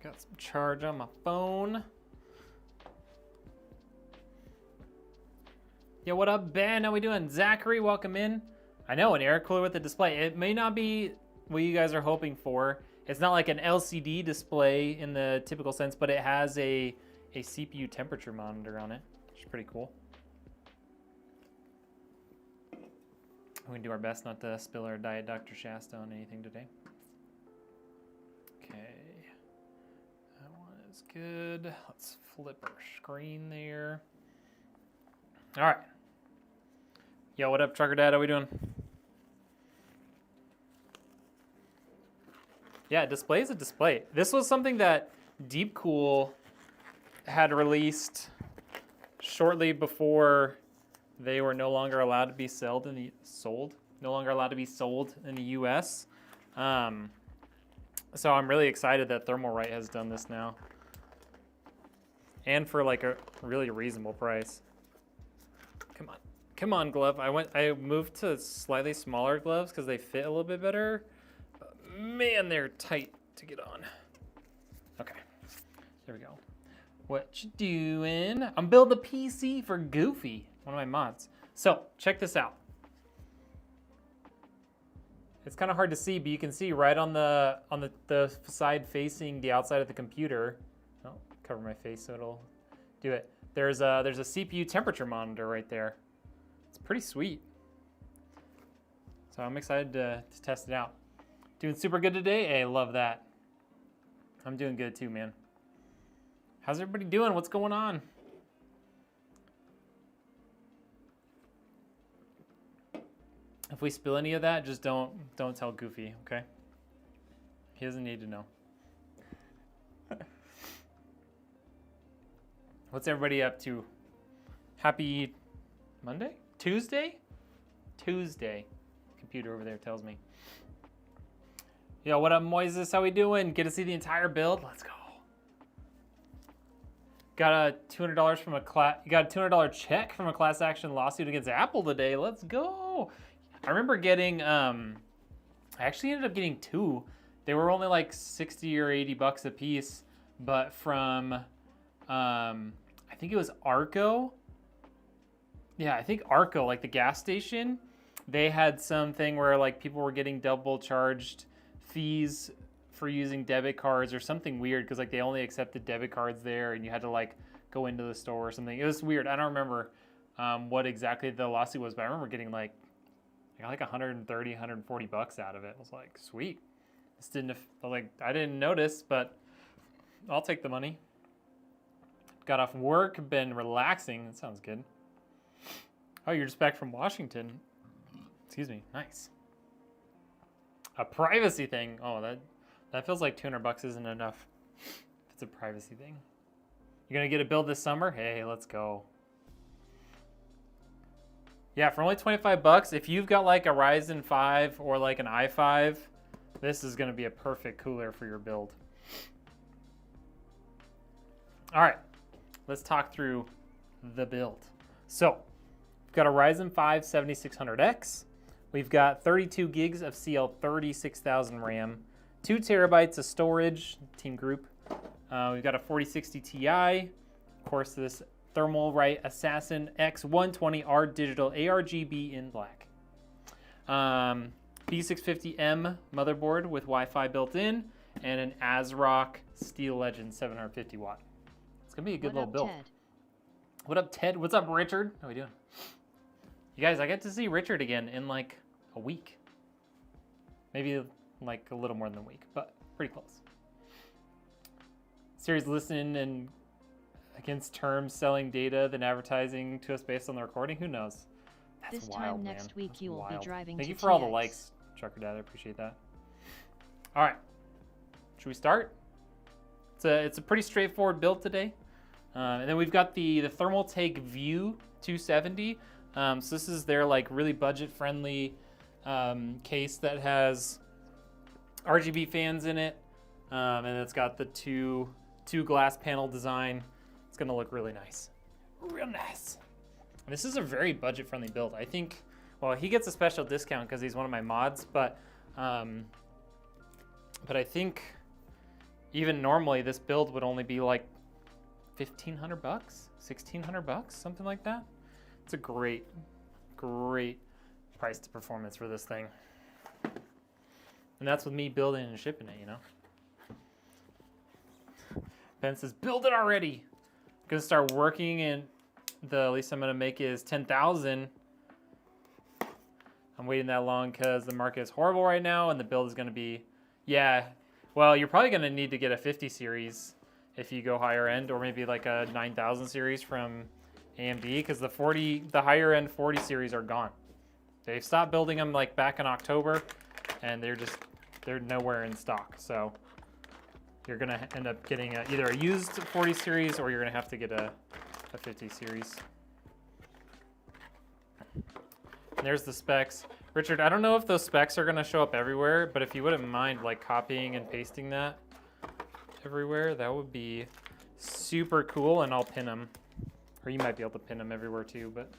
got some charge on my phone. Yeah, what up, Ben? How we doing? Zachary, welcome in. I know, an air cooler with a display. It may not be what you guys are hoping for. It's not like an LCD display in the typical sense, but it has a CPU temperature monitor on it, which is pretty cool. We're gonna do our best not to spill our Diet Dr. Shasta on anything today. Okay, that one is good. Let's flip our screen there. All right. Yo, what up, Trucker Dad? How we doing? Yeah, display is a display. This was something that Deepcool had released shortly before they were no longer allowed to be sold in the US. So I'm really excited that Thermalright has done this now, and for like a really reasonable price. Come on, glove. I moved to slightly smaller gloves because they fit a little bit better. But man, they're tight to get on. Okay, there we go. What you doing? I'm building a PC for Goofy, one of my mods. So check this out. It's kind of hard to see, but you can see right on the side facing the outside of the computer. Oh, cover my face so it'll do it. There's a CPU temperature monitor right there. It's pretty sweet. So I'm excited to test it out. Doing super good today. Hey, I love that. I'm doing good too, man. How's everybody doing? What's going on? If we spill any of that, just don't tell Goofy, okay? He doesn't need to know. What's everybody up to? Happy Monday? Tuesday? Tuesday. Computer over there tells me. Yo, what up, Moises? How we doing? Get to see the entire build? Let's go. Got a $200 from you got a $200 check from a class action lawsuit against Apple today. Let's go. I remember getting, I actually ended up getting two. They were only like 60 or 80 bucks a piece, but from, I think it was Arco. Yeah, I think Arco, like the gas station, they had something where like people were getting double charged fees for using debit cards or something weird, because like they only accepted debit cards there and you had to like go into the store or something. It was weird. I don't remember what exactly the lawsuit was, but I remember getting like, I got like 130, 140 bucks out of it. I was like, sweet. I didn't notice, but I'll take the money. Got off work, been relaxing. That sounds good. Oh, you're just back from Washington. Excuse me. Nice. A privacy thing. Oh, that feels like 200 bucks isn't enough. If it's a privacy thing. You're gonna get a build this summer? Hey, let's go. Yeah, for only 25 bucks, if you've got like a Ryzen 5 or like an i5, this is gonna be a perfect cooler for your build. All right, let's talk through the build. So, we've got a Ryzen 5 7600X. We've got 32 gigs of CL30 RAM, 2 terabytes of storage, Team Group. We've got a 4060 Ti, of course this Thermalright Assassin X120R digital ARGB in black. B650M motherboard with Wi-Fi built in, and an ASRock Steel Legend 750 watt. It's gonna be a good little build. Ted? What up, Ted? What's up, Richard? How we doing? You guys, I get to see Richard again in like a week. Maybe like a little more than a week, but pretty close. Siri's listening and against terms selling data than advertising to us based on the recording. Who knows? That's this wild, time next man. week That's you will wild. be driving Thank to you for all the TX. likes, Trucker Dad. I appreciate that. All right, should we start? It's a pretty straightforward build today. And then we've got the Thermaltake View 270. So this is their like really budget-friendly case that has RGB fans in it, and it's got the two glass panel design. It's gonna look really nice, real nice. And this is a very budget-friendly build. I think. Well, he gets a special discount because he's one of my mods, but I think even normally this build would only be like 1,500 bucks, 1,600 bucks, something like that. It's a great price to performance for this thing. And that's with me building and shipping it, you know. Ben says, build it already. Gonna start working, and the least I'm gonna make is 10,000. I'm waiting that long because the market is horrible right now, and the build is gonna be, yeah. Well, you're probably gonna need to get a 50 series if you go higher end, or maybe like a 9,000 series from AMD, because the higher end 40 series are gone. They stopped building them like back in October, and they're nowhere in stock. So you're gonna end up getting either a used 40 series, or you're gonna have to get a 50 series. And there's the specs. Richard, I don't know if those specs are gonna show up everywhere, but if you wouldn't mind like copying and pasting that everywhere, that would be super cool, and I'll pin them. Or you might be able to pin them everywhere too, but.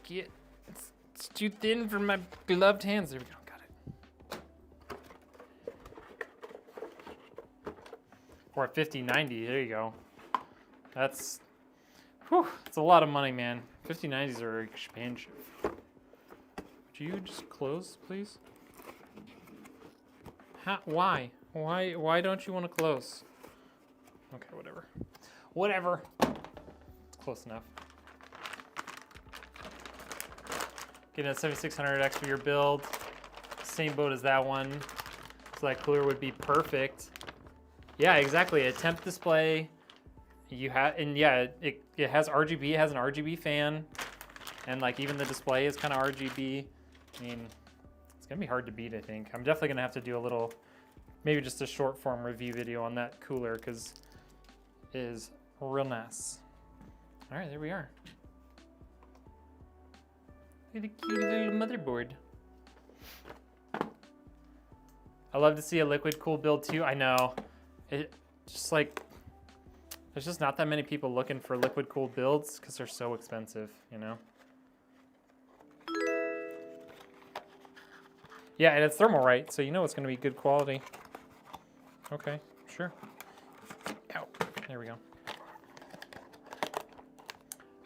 It's too thin for my gloved hands. There we go, got it. Or at 5090, there you go. That's a lot of money, man. 5090s are expensive. Would you just close, please? Why? Why don't you want to close? Okay, whatever. Whatever. It's close enough. Getting a 7600X for your build. Same boat as that one. So that cooler would be perfect. Yeah, exactly. A temp display. You have, and yeah, it has RGB. It has an RGB fan, and like even the display is kind of RGB. I mean, it's gonna be hard to beat, I think. I'm definitely gonna have to do a little, maybe just a short form review video on that cooler, because it is real nice. All right, there we are. Look at the cute little motherboard. I love to see a liquid cool build too. I know. It just like, there's just not that many people looking for liquid cooled builds because they're so expensive, you know? Yeah, and it's Thermalright, so you know it's gonna be good quality. Okay, sure. Ow, there we go.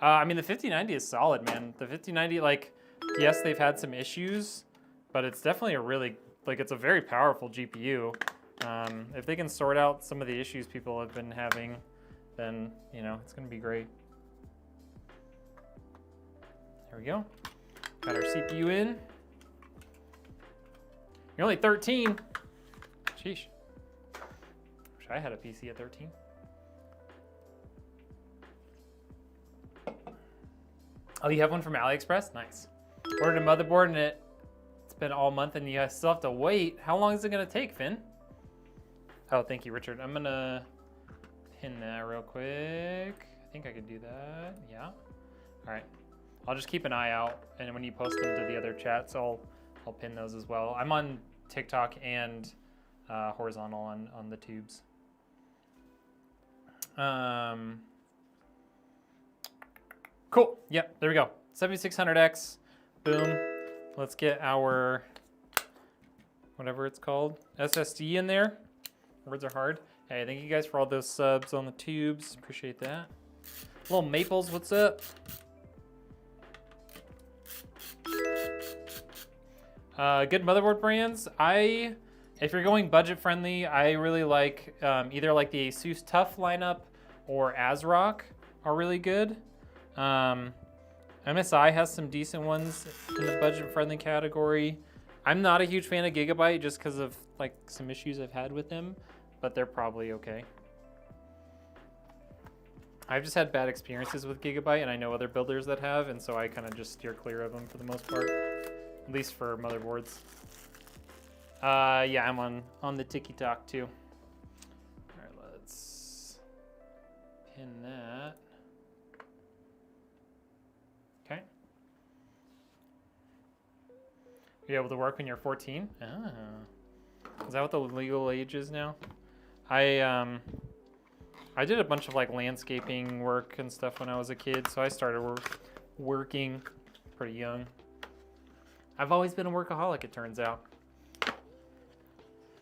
I mean, the 5090 is solid, man. The 5090, like, yes, they've had some issues, but it's definitely a really, like, it's a very powerful GPU. If they can sort out some of the issues people have been having, then, you know, it's gonna be great. There we go. Got our CPU in. You're only 13. Sheesh. Wish I had a PC at 13. Oh, you have one from AliExpress? Nice. Ordered a motherboard and it's been all month and you guys still have to wait. How long is it gonna take, Finn? Oh, thank you, Richard. I'm gonna pin that real quick. I think I could do that, yeah. All right, I'll just keep an eye out, and when you post them to the other chats, I'll pin those as well. I'm on TikTok and horizontal on the tubes. Cool, yep, there we go. 7600X, boom. Let's get our, whatever it's called, SSD in there. Words are hard. Hey, thank you guys for all those subs on the tubes. Appreciate that. Little Maples, what's up? Good motherboard brands. If you're going budget friendly, I really like either like the Asus TUF lineup or ASRock are really good. MSI has some decent ones in the budget friendly category. I'm not a huge fan of Gigabyte just because of like some issues I've had with them, but they're probably okay. I've just had bad experiences with Gigabyte, and I know other builders that have, and so I kind of just steer clear of them for the most part, at least for motherboards. Yeah, I'm on the TikTok too. All right, let's pin that. Okay. Be able to work when you're 14? Ah. Is that what the legal age is now? I did a bunch of like landscaping work and stuff when I was a kid, so I started working pretty young. I've always been a workaholic, it turns out. It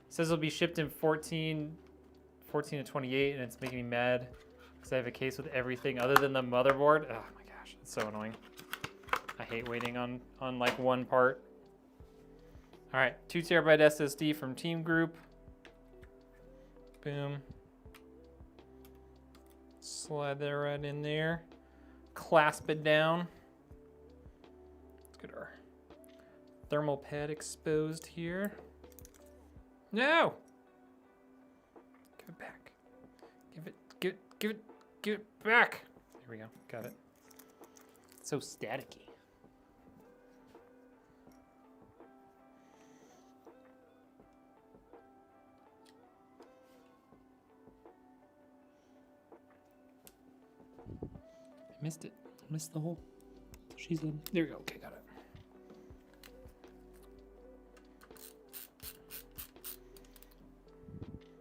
says it'll be shipped in 14 to 28, and it's making me mad because I have a case with everything other than the motherboard. Oh my gosh, it's so annoying. I hate waiting on like one part. All right, 2 terabyte SSD from Team Group. Boom. Slide that right in there. Clasp it down. Let's get our thermal pad exposed here. No! Give it back. Give it back. There we go, got it. It's so staticky. I missed it. I missed the hole. She said. There we go. Okay, got it.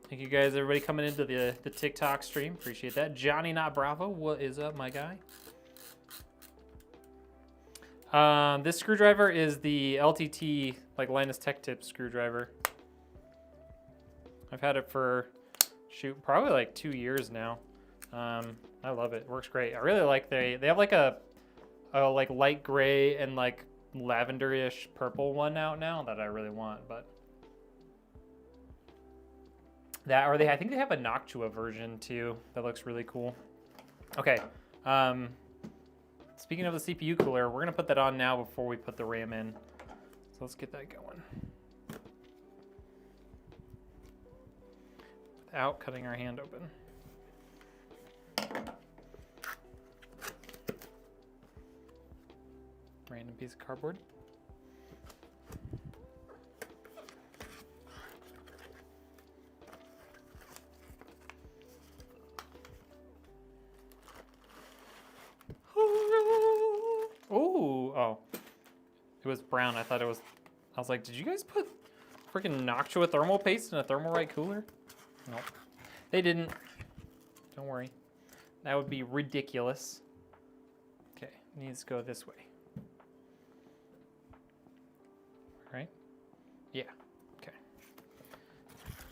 Thank you guys, everybody coming into the TikTok stream. Appreciate that. Johnny Not Bravo, what is up, my guy? This screwdriver is the LTT, like Linus Tech Tip screwdriver. I've had it for, shoot, probably like 2 years now. I love it. It works great. I really like they have like a like light gray and like lavender-ish purple one out now that I really want, but that, or I think they have a Noctua version too that looks really cool. Okay. Speaking of the CPU cooler, we're gonna put that on now before we put the RAM in. So let's get that going. Without cutting our hand open. Random piece of cardboard. Oh. It was brown. I thought it was, I was like, did you guys put freaking Noctua thermal paste in a Thermalright cooler? Nope. They didn't. Don't worry. That would be ridiculous. Okay, needs to go this way. Right? Yeah, okay.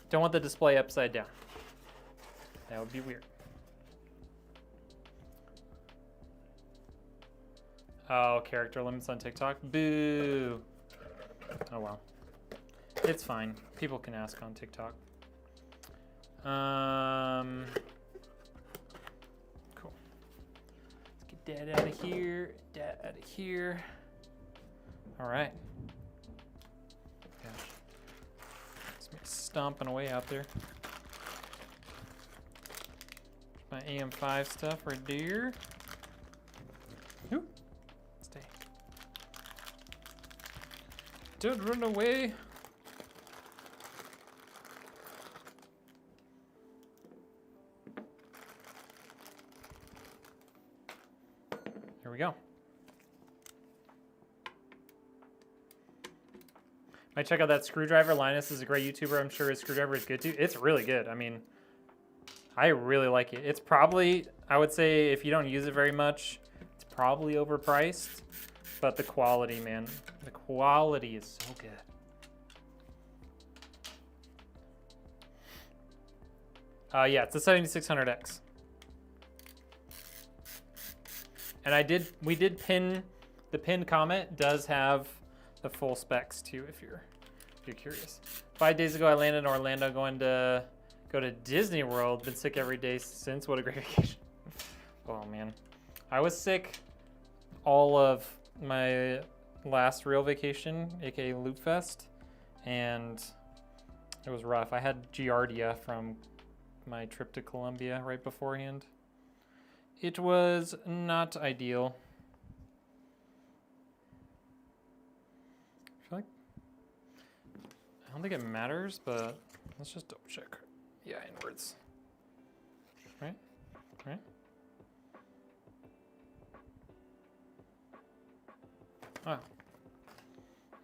Don't want the display upside down. That would be weird. Oh, character limits on TikTok? Boo! Oh well. It's fine. People can ask on TikTok. Cool. Let's get that out of here. That out of here. All right. Gosh. It's me stomping away out there. My AM5 stuff right there. Ooh. Stay. Don't run away. Here we go. Might check out that screwdriver. Linus is a great YouTuber. I'm sure his screwdriver is good too. It's really good. I mean, I really like it. It's probably, I would say, if you don't use it very much, it's probably overpriced. But the quality, man, the quality is so good. Yeah, it's a 7600X. And we did pin, the pinned comment does have the full specs too, if you're curious. 5 days ago, I landed in Orlando going to go to Disney World. Been sick every day since. What a great vacation. Oh man. I was sick all of my last real vacation, aka Loot Fest, and it was rough. I had Giardia from my trip to Colombia right beforehand. It was not ideal. I feel like, I don't think it matters, but let's just double check. Yeah, inwards. Right? Right? Oh.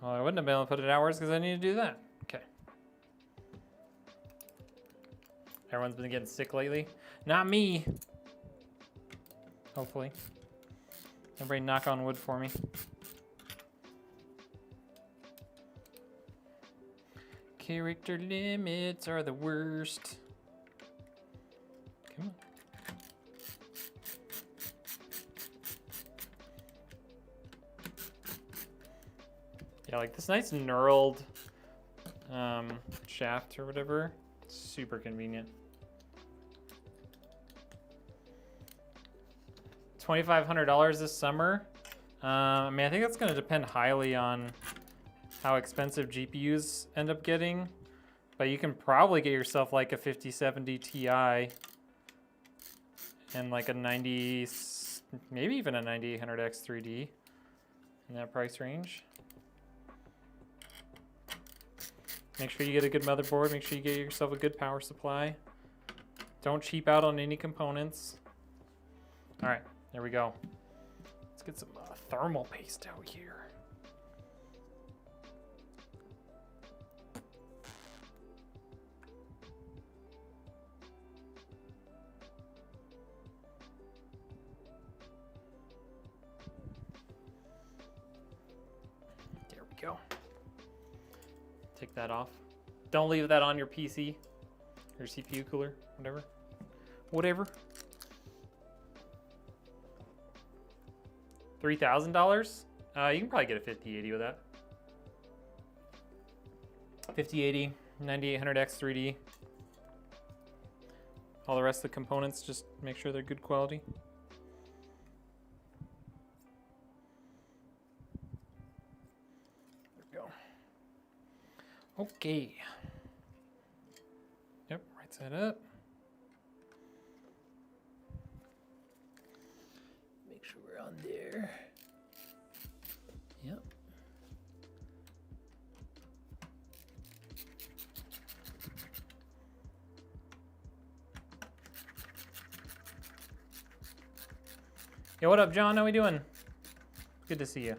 Well, I wouldn't have been able to put it outwards because I need to do that. Okay. Everyone's been getting sick lately. Not me. Hopefully. Everybody knock on wood for me. Character limits are the worst. Come on. Yeah, like this nice knurled shaft or whatever. Super convenient. $2,500 this summer. I mean, I think that's gonna depend highly on how expensive GPUs end up getting, but you can probably get yourself like a 5070 Ti and like a 90, maybe even a 9800X 3D in that price range. Make sure you get a good motherboard. Make sure you get yourself a good power supply. Don't cheap out on any components. All right, there we go. Let's get some thermal paste out here. There we go. Take that off. Don't leave that on your PC, your CPU cooler, whatever. Whatever. $3,000? You can probably get a 5080 with that. 5080, 9800X 3D. All the rest of the components, just make sure they're good quality. There we go. Okay. Yep, right side up. Make sure we're on there. Yep. Yo, what up, John? How we doing? Good to see you.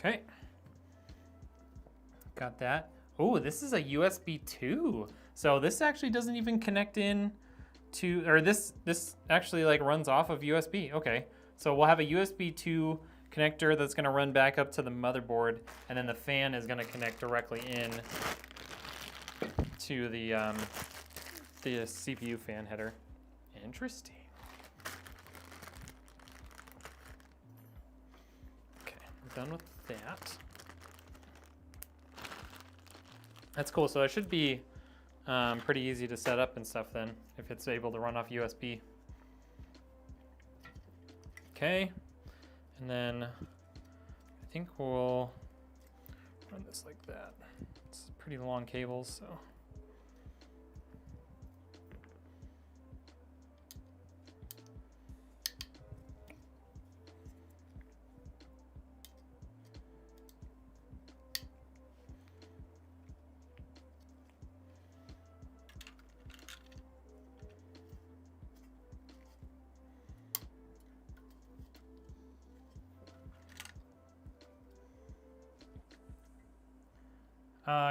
Okay. Got that. Oh, this is a USB 2. So this actually doesn't even connect in to, or this actually like runs off of USB. Okay. So we'll have a USB 2 connector that's going to run back up to the motherboard, and then the fan is going to connect directly in to the CPU fan header. Interesting. Okay, I'm done with that. That's cool. So it should be pretty easy to set up and stuff then, if it's able to run off USB. Okay, and then I think we'll run this like that. It's pretty long cables, so.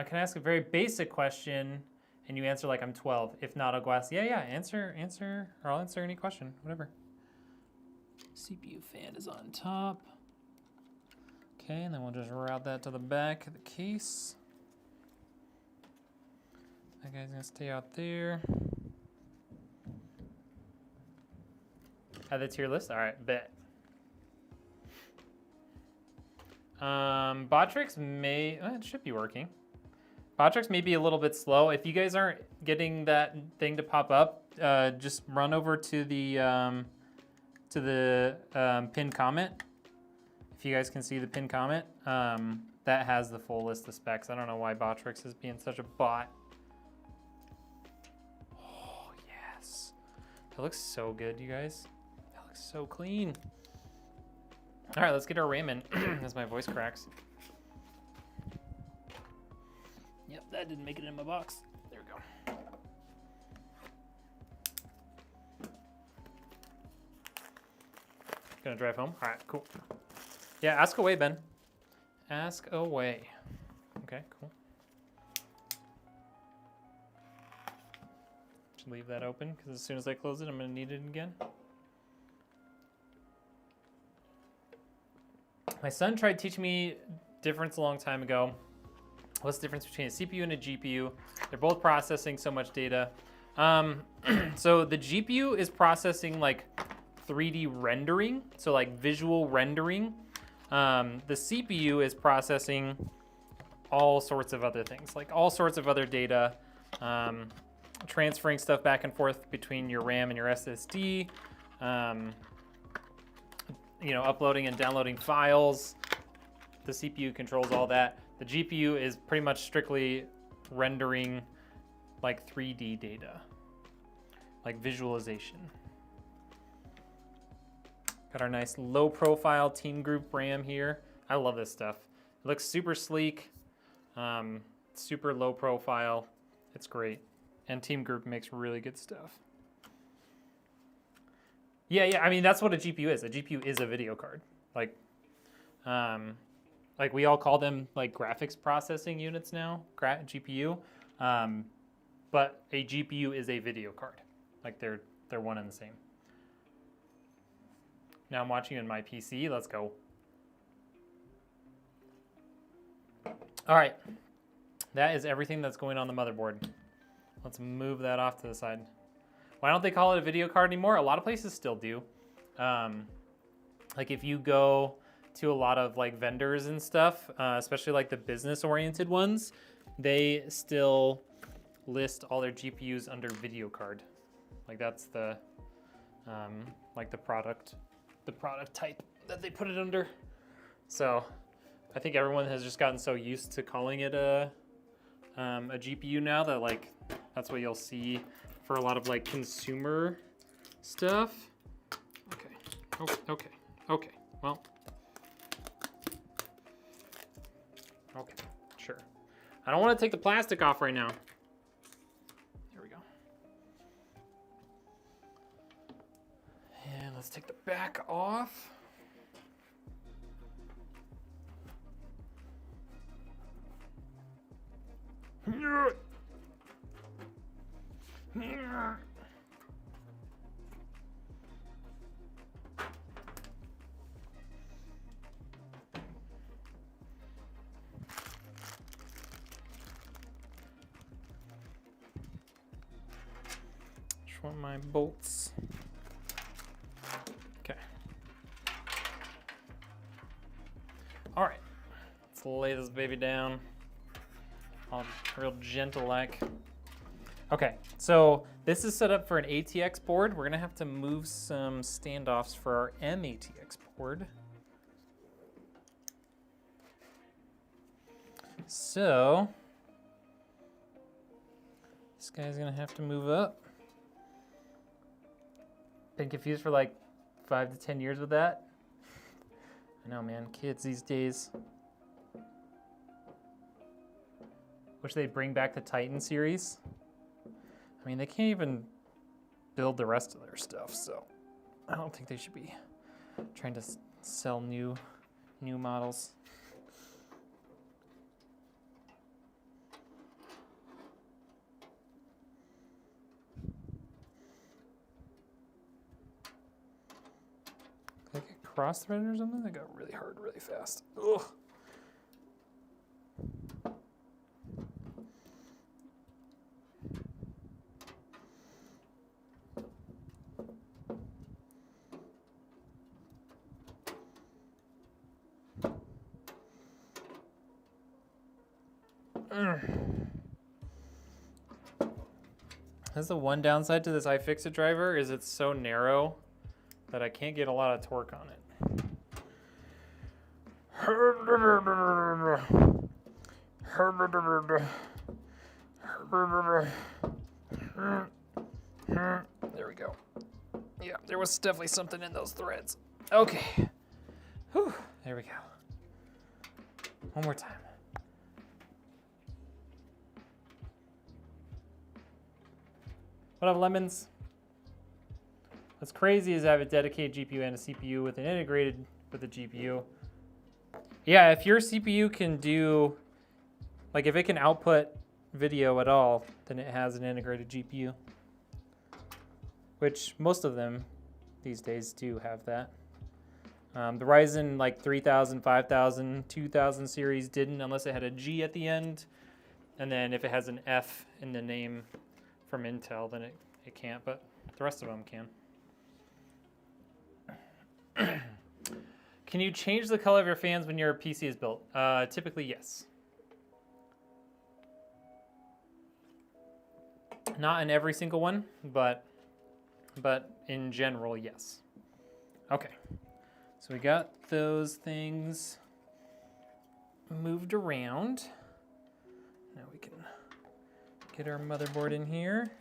Can I ask a very basic question and you answer like I'm 12? If not, I'll go ask, yeah, answer, or I'll answer any question, whatever. CPU fan is on top. Okay, and then we'll just route that to the back of the case. That guy's gonna stay out there. Add that to your list? All right, bet. Botrix may, it should be working. Botrix may be a little bit slow. If you guys aren't getting that thing to pop up, just run over to the pinned comment. If you guys can see the pinned comment, that has the full list of specs. I don't know why Botrix is being such a bot. Oh, yes. That looks so good, you guys. That looks so clean. All right, let's get our RAM in as my voice cracks. Yep, that didn't make it in my box. There we go. Gonna drive home? All right, cool. Yeah, ask away, Ben. Ask away. Okay, cool. Should leave that open because as soon as I close it, I'm going to need it again. My son tried teaching me difference a long time ago. What's the difference between a CPU and a GPU? They're both processing so much data. So the GPU is processing like 3D rendering, so like visual rendering. The CPU is processing all sorts of other things, like all sorts of other data, transferring stuff back and forth between your RAM and your SSD, you know, uploading and downloading files. The CPU controls all that. The GPU is pretty much strictly rendering like 3D data, like visualization. Got our nice low profile team group RAM here. I love this stuff. It looks super sleek, super low profile. It's great. And team group makes really good stuff. Yeah, I mean, that's what a GPU is. A GPU is a video card. Like we all call them like graphics processing units now, GPU. But a GPU is a video card. Like they're one and the same. Now I'm watching on my PC. Let's go. All right. That is everything that's going on the motherboard. Let's move that off to the side. Why don't they call it a video card anymore? A lot of places still do. Like if you go to a lot of like vendors and stuff, especially like the business-oriented ones, they still list all their GPUs under video card. Like that's the like the product type that they put it under. So I think everyone has just gotten so used to calling it a GPU now that like that's what you'll see for a lot of like consumer stuff. Okay. Well, okay, sure. I don't want to take the plastic off right now. There we go. And let's take the back off. Just want my bolts. Okay. All right, let's lay this baby down. All real gentle like. Okay, so this is set up for an ATX board. We're gonna have to move some standoffs for our MATX board. So this guy's gonna have to move up. Been confused for like 5 to 10 years with that. I know, man, kids these days. Wish they'd bring back the Titan series. I mean, they can't even build the rest of their stuff, so I don't think they should be trying to sell new models. Did I get cross-threaded or something? That got really hard really fast. Ugh. That's the one downside to this iFixit driver, is it's so narrow that I can't get a lot of torque on it. There we go. Yeah, there was definitely something in those threads. Okay. Whew, there we go. One more time. What up, lemons? What's crazy is I have a dedicated GPU and a CPU with an integrated with the GPU. Yeah, if your CPU can do, like if it can output video at all, then it has an integrated GPU. which most of them these days do have that. The Ryzen like 3000, 5000, 2000 series didn't, unless it had a G at the end. And then if it has an F in the name from Intel, then it can't, but the rest of them can. Can you change the color of your fans when your PC is built? Typically, yes. Not in every single one, but in general, yes. Okay, so we got those things moved around. Now we can get our motherboard in here.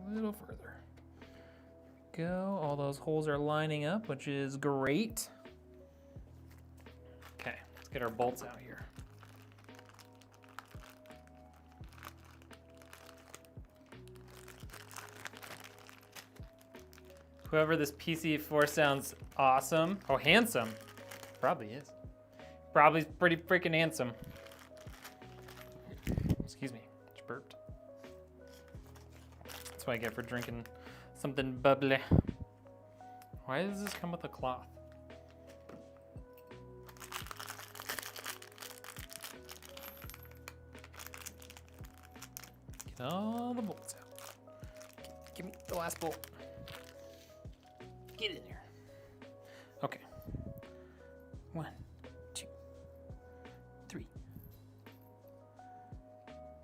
A little further. Go, all those holes are lining up, which is great. Okay, let's get our bolts out here. Whoever this PC4 sounds awesome. Oh, handsome. Probably is. Probably pretty freaking handsome. Excuse me, just burped. That's what I get for drinking something bubbly. Why does this come with a cloth? Get all the bolts out. Give me the last bolt. Get in there. Okay. 1, 2, 3,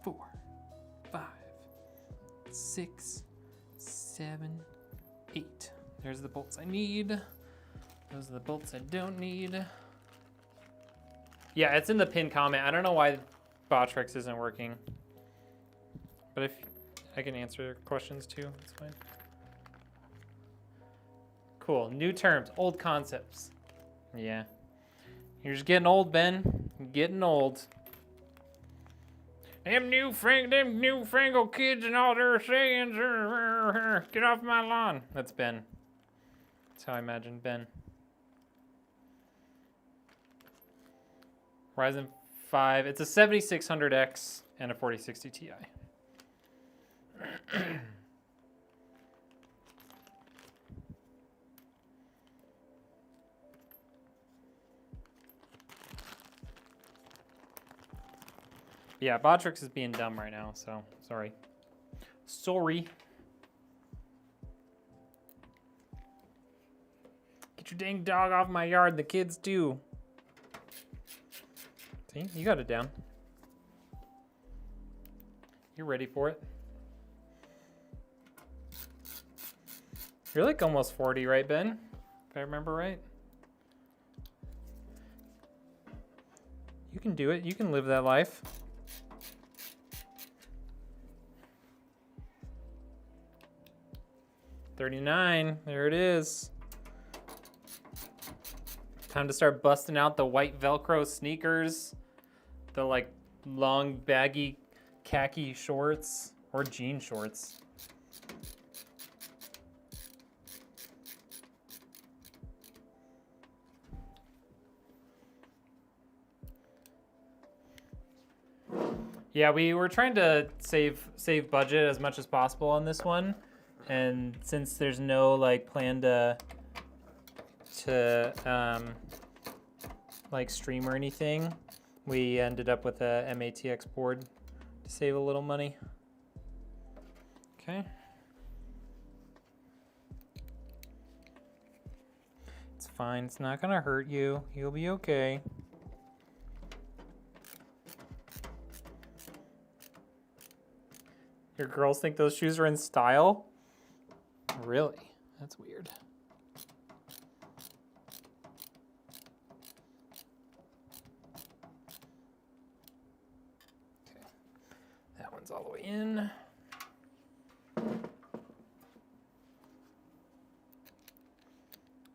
4, 5, 6, 7, 8. There's the bolts I need. Those are the bolts I don't need. Yeah, it's in the pin comment. I don't know why Botrix isn't working. But if I can answer questions too, it's fine. Cool, new terms, old concepts. Yeah. You're just getting old, Ben. Getting old. Them newfangled kids and all their sayings are, get off my lawn. That's Ben. That's how I imagine Ben. Ryzen 5, it's a 7600X and a 4060 Ti. Yeah, Botrix is being dumb right now, so sorry. Sorry. Get your dang dog off my yard, the kids too. See, you got it down. You're ready for it. You're like almost 40, right, Ben? If I remember right. You can do it, you can live that life. $39, there it is. Time to start busting out the white Velcro sneakers, the like long baggy khaki shorts or jean shorts. Yeah, we were trying to save budget as much as possible on this one. And since there's no like plan to like stream or anything, we ended up with a MATX board to save a little money. Okay. It's fine, it's not gonna hurt you. You'll be okay. Your girls think those shoes are in style? Really? That's weird. Okay. That one's all the way in.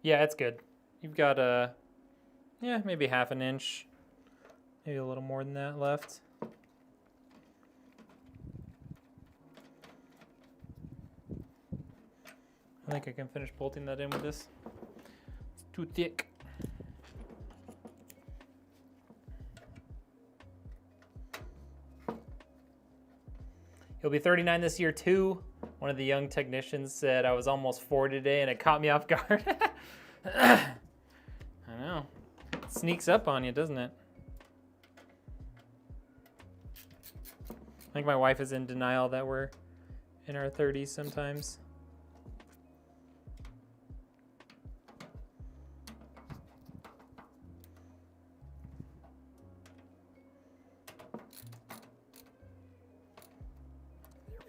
Yeah, it's good. You've got yeah, maybe half an inch, maybe a little more than that left. I think I can finish bolting that in with this. It's too thick. He'll be 39 this year too. One of the young technicians said I was almost 40 today and it caught me off guard. I know. It sneaks up on you, doesn't it? I think my wife is in denial that we're in our 30s sometimes.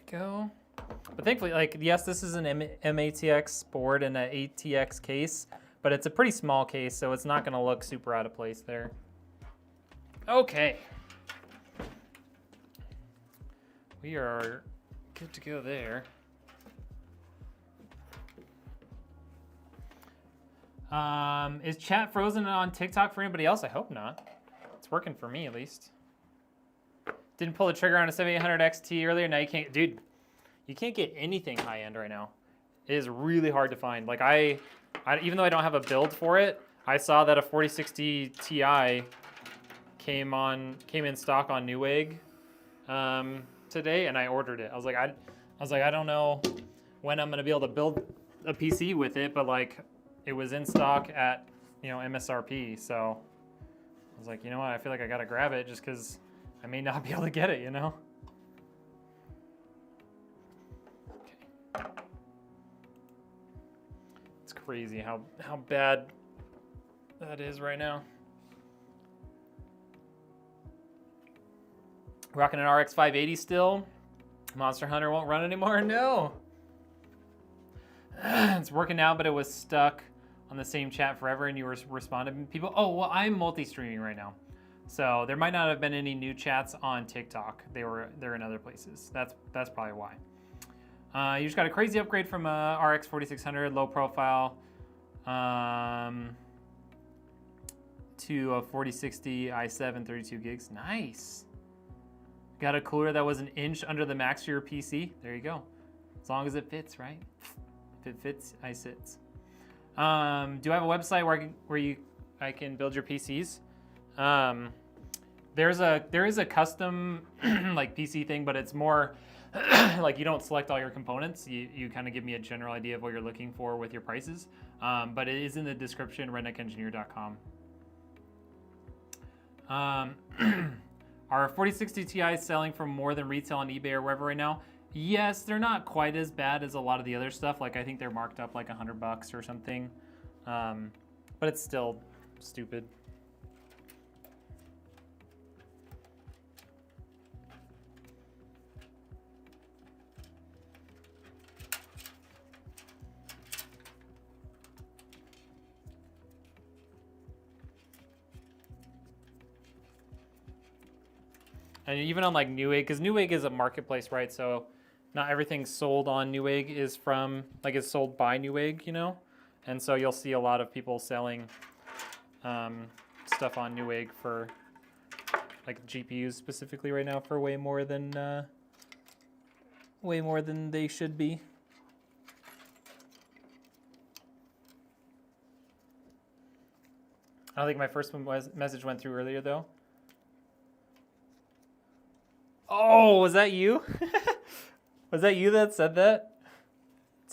Go. But thankfully, like, yes, this is an MATX board and an ATX case, but it's a pretty small case, so it's not gonna look super out of place there. Okay. We are good to go there. Is chat frozen on TikTok for anybody else? I hope not. It's working for me at least. Didn't pull the trigger on a 7800 XT earlier. Now you can't, dude. You can't get anything high end right now. It is really hard to find. Like I even though I don't have a build for it, I saw that a 4060 Ti came in stock on Newegg today, and I ordered it. I was like, I don't know when I'm gonna be able to build a PC with it, but like it was in stock at MSRP, so I was like, you know what? I feel like I gotta grab it just because I may not be able to get it, Okay. It's crazy how bad that is right now. Rocking an RX 580 still. Monster Hunter won't run anymore? No. It's working now, but it was stuck on the same chat forever and you were responding to people. Oh, well, I'm multi-streaming right now. So there might not have been any new chats on TikTok. They're in other places. That's probably why. You just got a crazy upgrade from a RX 4600 low profile to a 4060 i7 32 gigs. Nice. Got a cooler that was an inch under the max for your PC. There you go. As long as it fits, right? If it fits, I sits. Do I have a website where I can build your PCs? There is a custom like PC thing, but it's more like you don't select all your components. You kind of give me a general idea of what you're looking for with your prices. But it is in the description, redneckengineer.com. Are 4060 Ti selling for more than retail on eBay or wherever right now? Yes, they're not quite as bad as a lot of the other stuff. Like I think they're marked up like $100 or something. But it's still stupid. And even on like Newegg, because Newegg is a marketplace, right? So not everything sold on Newegg is sold by Newegg, And so you'll see a lot of people selling stuff on Newegg for like GPUs specifically right now for way more than they should be. I don't think my first message went through earlier though. Oh, was that you? Was that you that said that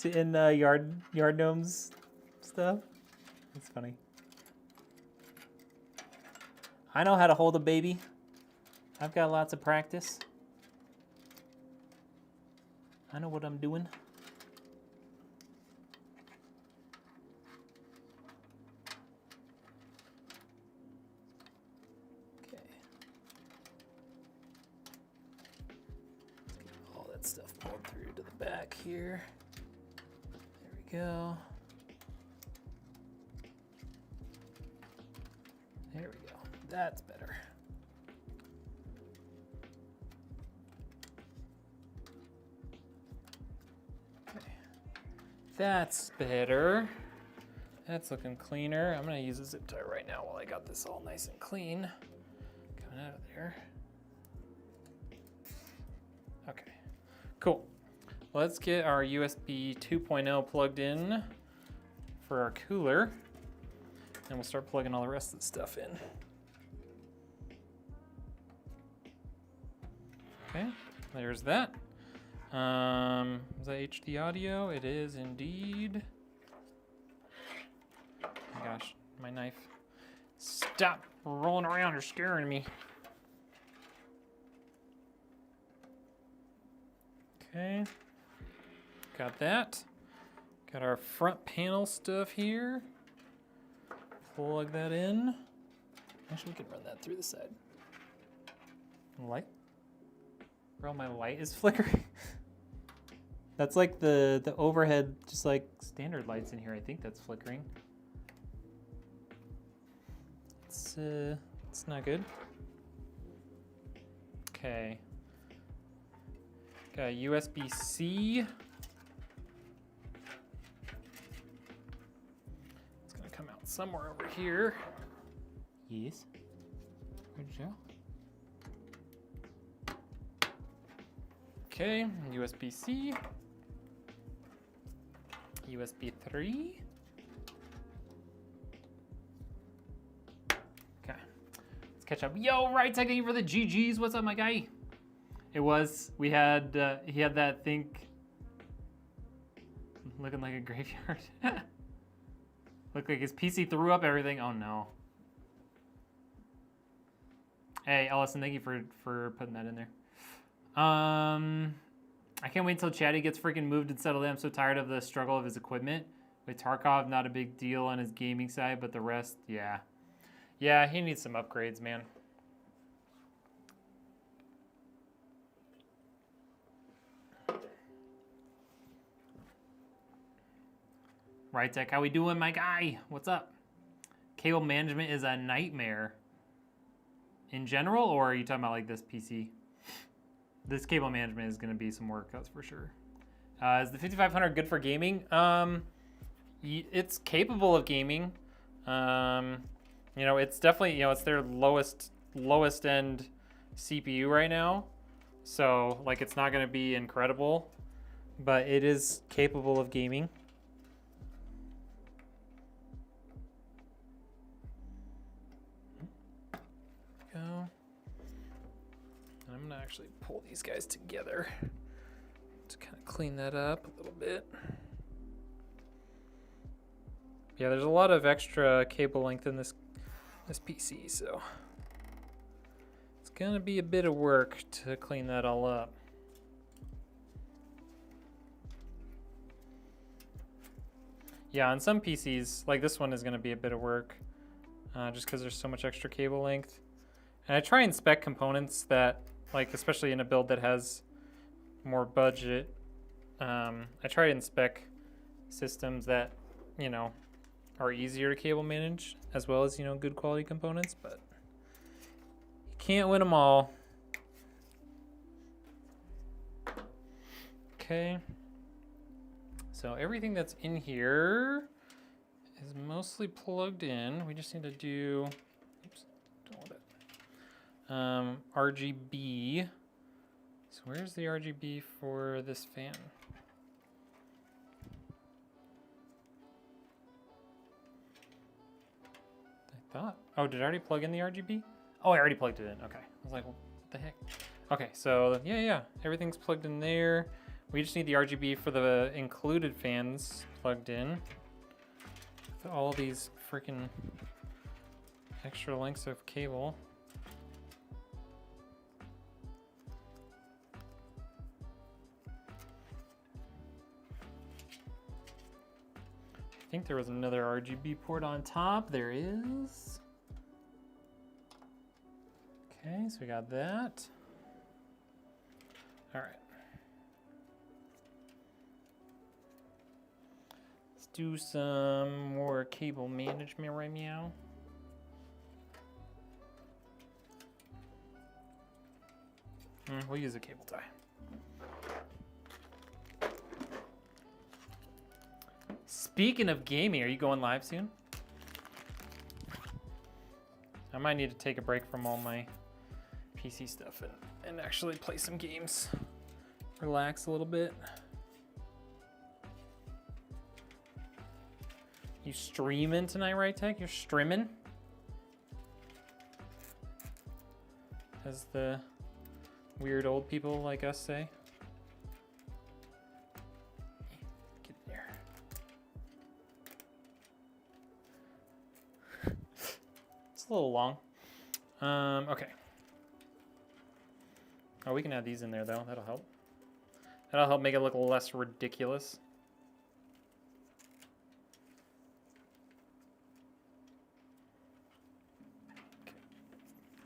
in Yard Gnomes stuff? That's funny. I know how to hold a baby. I've got lots of practice. I know what I'm doing. Stuff pulled through to the back here. There we go. There we go. That's better. Okay. That's better. That's looking cleaner. I'm gonna use a zip tie right now while I got this all nice and clean. Coming out of there. Okay. Cool. Let's get our USB 2.0 plugged in for our cooler, and we'll start plugging all the rest of the stuff in. Okay, there's that. Is that HD audio? It is indeed. Oh my gosh, my knife. Stop rolling around, you're scaring me. Okay, got that. Got our front panel stuff here. Plug that in. Actually, we can run that through the side. Light? Bro, my light is flickering. That's like the overhead, just like standard lights in here. I think that's flickering. It's not good. Okay. Got USB-C. It's gonna come out somewhere over here. Yes. Good job. Okay, USB-C. USB 3. Okay, let's catch up. Yo, right, thank you for the GGs. What's up, my guy? It was, he had that think, looking like a graveyard. Looked like his PC threw up everything. Oh no. Hey, Ellison, thank you for putting that in there. I can't wait until Chatty gets freaking moved and settled in. I'm so tired of the struggle of his equipment. With Tarkov, not a big deal on his gaming side, but the rest, yeah. Yeah, he needs some upgrades, man. Right, Tech, how we doing, my guy? What's up? Cable management is a nightmare. In general, or are you talking about like this PC? This cable management is going to be some work, that's for sure. Is the 5500 good for gaming? It's capable of gaming. You know, it's definitely, you know, it's their lowest end CPU right now. So, like, it's not going to be incredible, but it is capable of gaming. Go. I'm gonna actually pull these guys together to kind of clean that up a little bit. Yeah, there's a lot of extra cable length in this PC, so it's gonna be a bit of work to clean that all up. Yeah, on some PCs, like this one is gonna be a bit of work, just because there's so much extra cable length. And I try and spec components that, like, especially in a build that has more budget, I try and spec systems that, you know, are easier to cable manage, as well as, you know, good quality components, but you can't win them all. Okay. So everything that's in here is mostly plugged in. We just need to do, oops, don't want it. RGB. So where's the RGB for this fan? I thought, oh, did I already plug in the RGB? Oh, I already plugged it in, okay. I was like, what the heck? Okay, so yeah, everything's plugged in there. We just need the RGB for the included fans plugged in. With all these freaking extra lengths of cable. I think there was another RGB port on top. There is. Okay, so we got that. All right. Let's do some more cable management right meow. We'll use a cable tie. Speaking of gaming, are you going live soon? I might need to take a break from all my PC stuff and actually play some games. Relax a little bit. You streaming tonight, right, Tech? You're streaming? As the weird old people like us say. a little long. Okay. Oh, we can add these in there though. That'll help. That'll help make it look less ridiculous.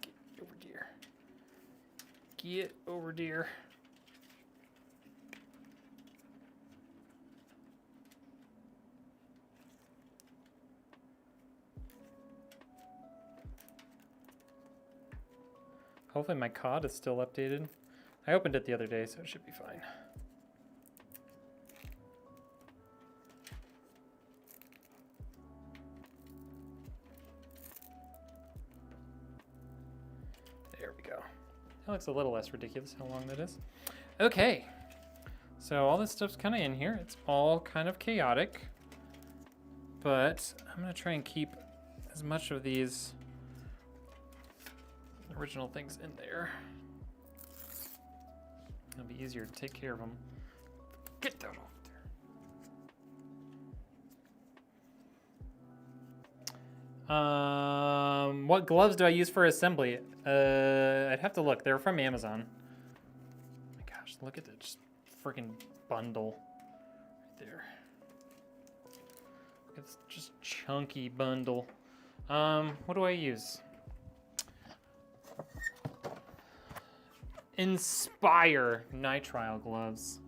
Get over dear. Get over dear. Hopefully my COD is still updated. I opened it the other day, so it should be fine. There we go. That looks a little less ridiculous how long that is. Okay, so all this stuff's kind of in here. It's all kind of chaotic, but I'm gonna try and keep as much of these original things in there. It'll be easier to take care of them. Get that off there. What gloves do I use for assembly? I'd have to look. They're from Amazon. Oh my gosh, look at this freaking bundle right there. It's just chunky bundle. What do I use? Inspire nitrile gloves.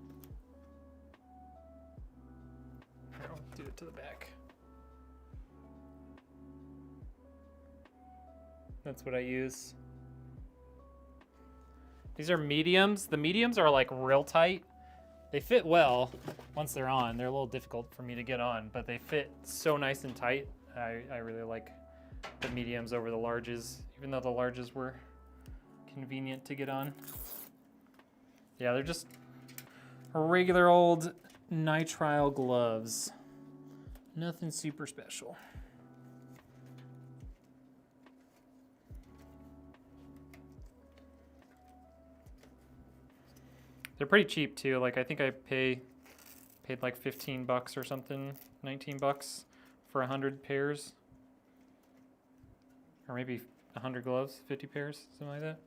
I'll do it to the back. That's what I use. These are mediums. The mediums are like real tight. They fit well once they're on. They're a little difficult for me to get on, but they fit so nice and tight. I really like the mediums over the larges, even though the larges were convenient to get on. Yeah, they're just regular old nitrile gloves. Nothing super special. They're pretty cheap too. Like I think I paid like 15 bucks or something, 19 bucks for 100 pairs. Or maybe 100 gloves, 50 pairs, something like that.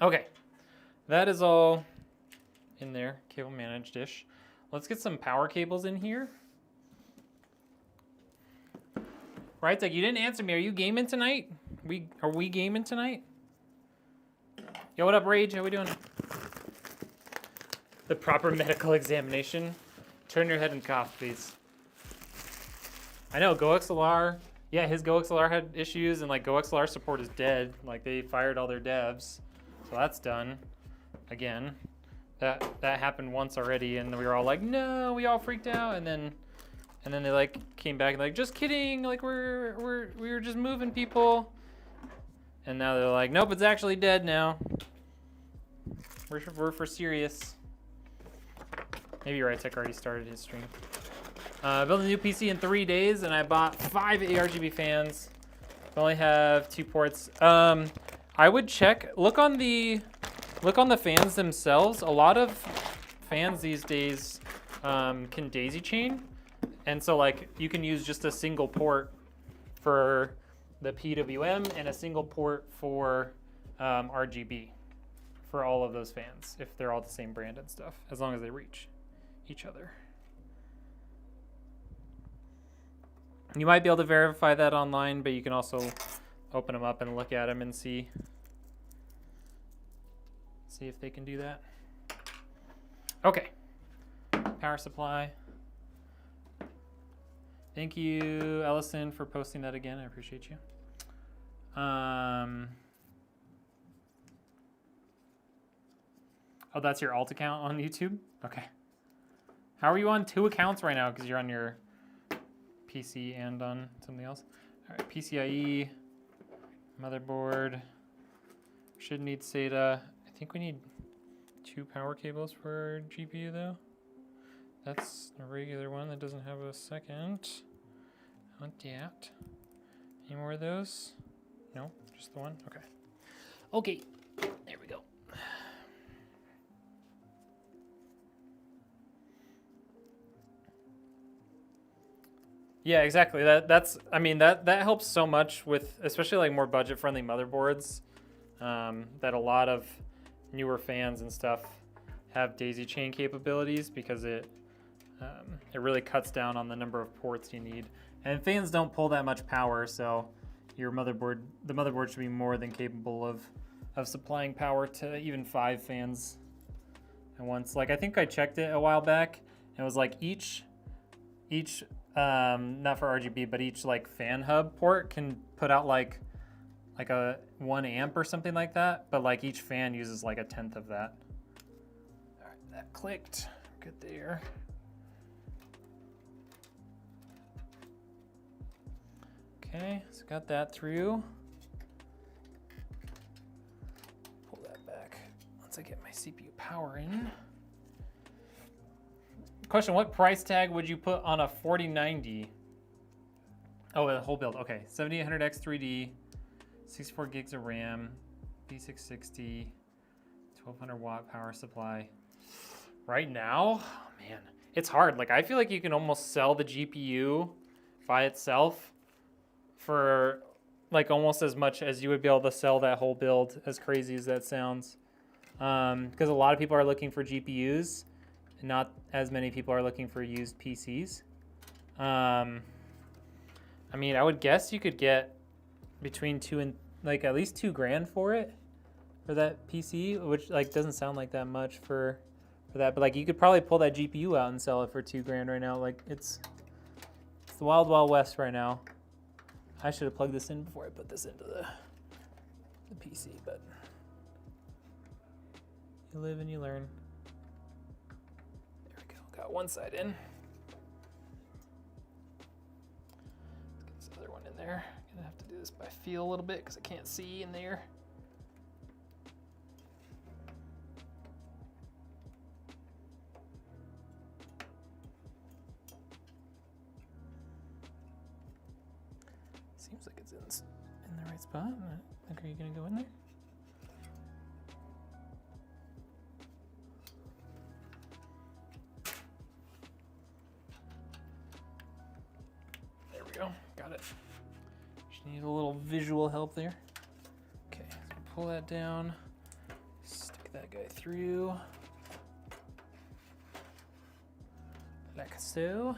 Okay, that is all in there. Cable managed-ish. Let's get some power cables in here. Right, like you didn't answer me. Are you gaming tonight? Are we gaming tonight? Yo, what up, Rage? How we doing? The proper medical examination. Turn your head and cough, please. I know, GoXLR. Yeah, his GoXLR had issues, and like GoXLR support is dead. Like they fired all their devs. So that's done. Again, that happened once already, and we were all like, no, we all freaked out, and then they like came back and like, just kidding, like we were just moving people, and now they're like, nope, it's actually dead now. We're for serious. Maybe Rytech already started his stream. Built a new PC in 3 days, and I bought 5 ARGB fans. I only have 2 ports. I would check, look on the fans themselves. A lot of fans these days can daisy chain. And so like you can use just a single port for the PWM and a single port for RGB for all of those fans, if they're all the same brand and stuff, as long as they reach each other. You might be able to verify that online, but you can also open them up and look at them and see if they can do that. Okay, power supply. Thank you, Ellison, for posting that again. I appreciate you. Oh, that's your alt account on YouTube? Okay. How are you on 2 accounts right now? Because you're on your PC and on something else. All right, PCIe, motherboard. Should need SATA. I think we need 2 power cables for GPU though. That's a regular one that doesn't have a second. I want that. Any more of those? No, just the one? Okay. Okay, there we go. Yeah, exactly. That's I mean that helps so much with especially like more budget friendly motherboards. That a lot of newer fans and stuff have daisy chain capabilities because it really cuts down on the number of ports you need. And fans don't pull that much power, so the motherboard should be more than capable of supplying power to even 5 fans at once. Like I think I checked it a while back, and it was like each not for RGB, but each like fan hub port can put out like a 1 amp or something like that, but like each fan uses like 1/10 of that. All right, that clicked. Good there. Okay, so got that through. Pull that back once I get my CPU power in. Question, what price tag would you put on a 4090? Oh, the whole build, okay. 7800X 3D, 64 gigs of RAM, B660, 1200 watt power supply. Right now, oh man, it's hard. Like I feel like you can almost sell the GPU by itself for like almost as much as you would be able to sell that whole build, as crazy as that sounds. Because a lot of people are looking for GPUs, and not as many people are looking for used PCs. I mean, I would guess you could get between like at least $2,000 for it, for that PC, which like doesn't sound like that much for that, but like you could probably pull that GPU out and sell it for $2,000 right now. Like it's the wild, wild west right now. I should have plugged this in before I put this into the PC, but you live and you learn. There we go, got one side in. Let's get this other one in there. I'm gonna have to do this by feel a little bit because I can't see in there. Seems like it's in the right spot. Are you gonna go in there? There we go, got it. Just need a little visual help there. Okay, so pull that down, stick that guy through, like so.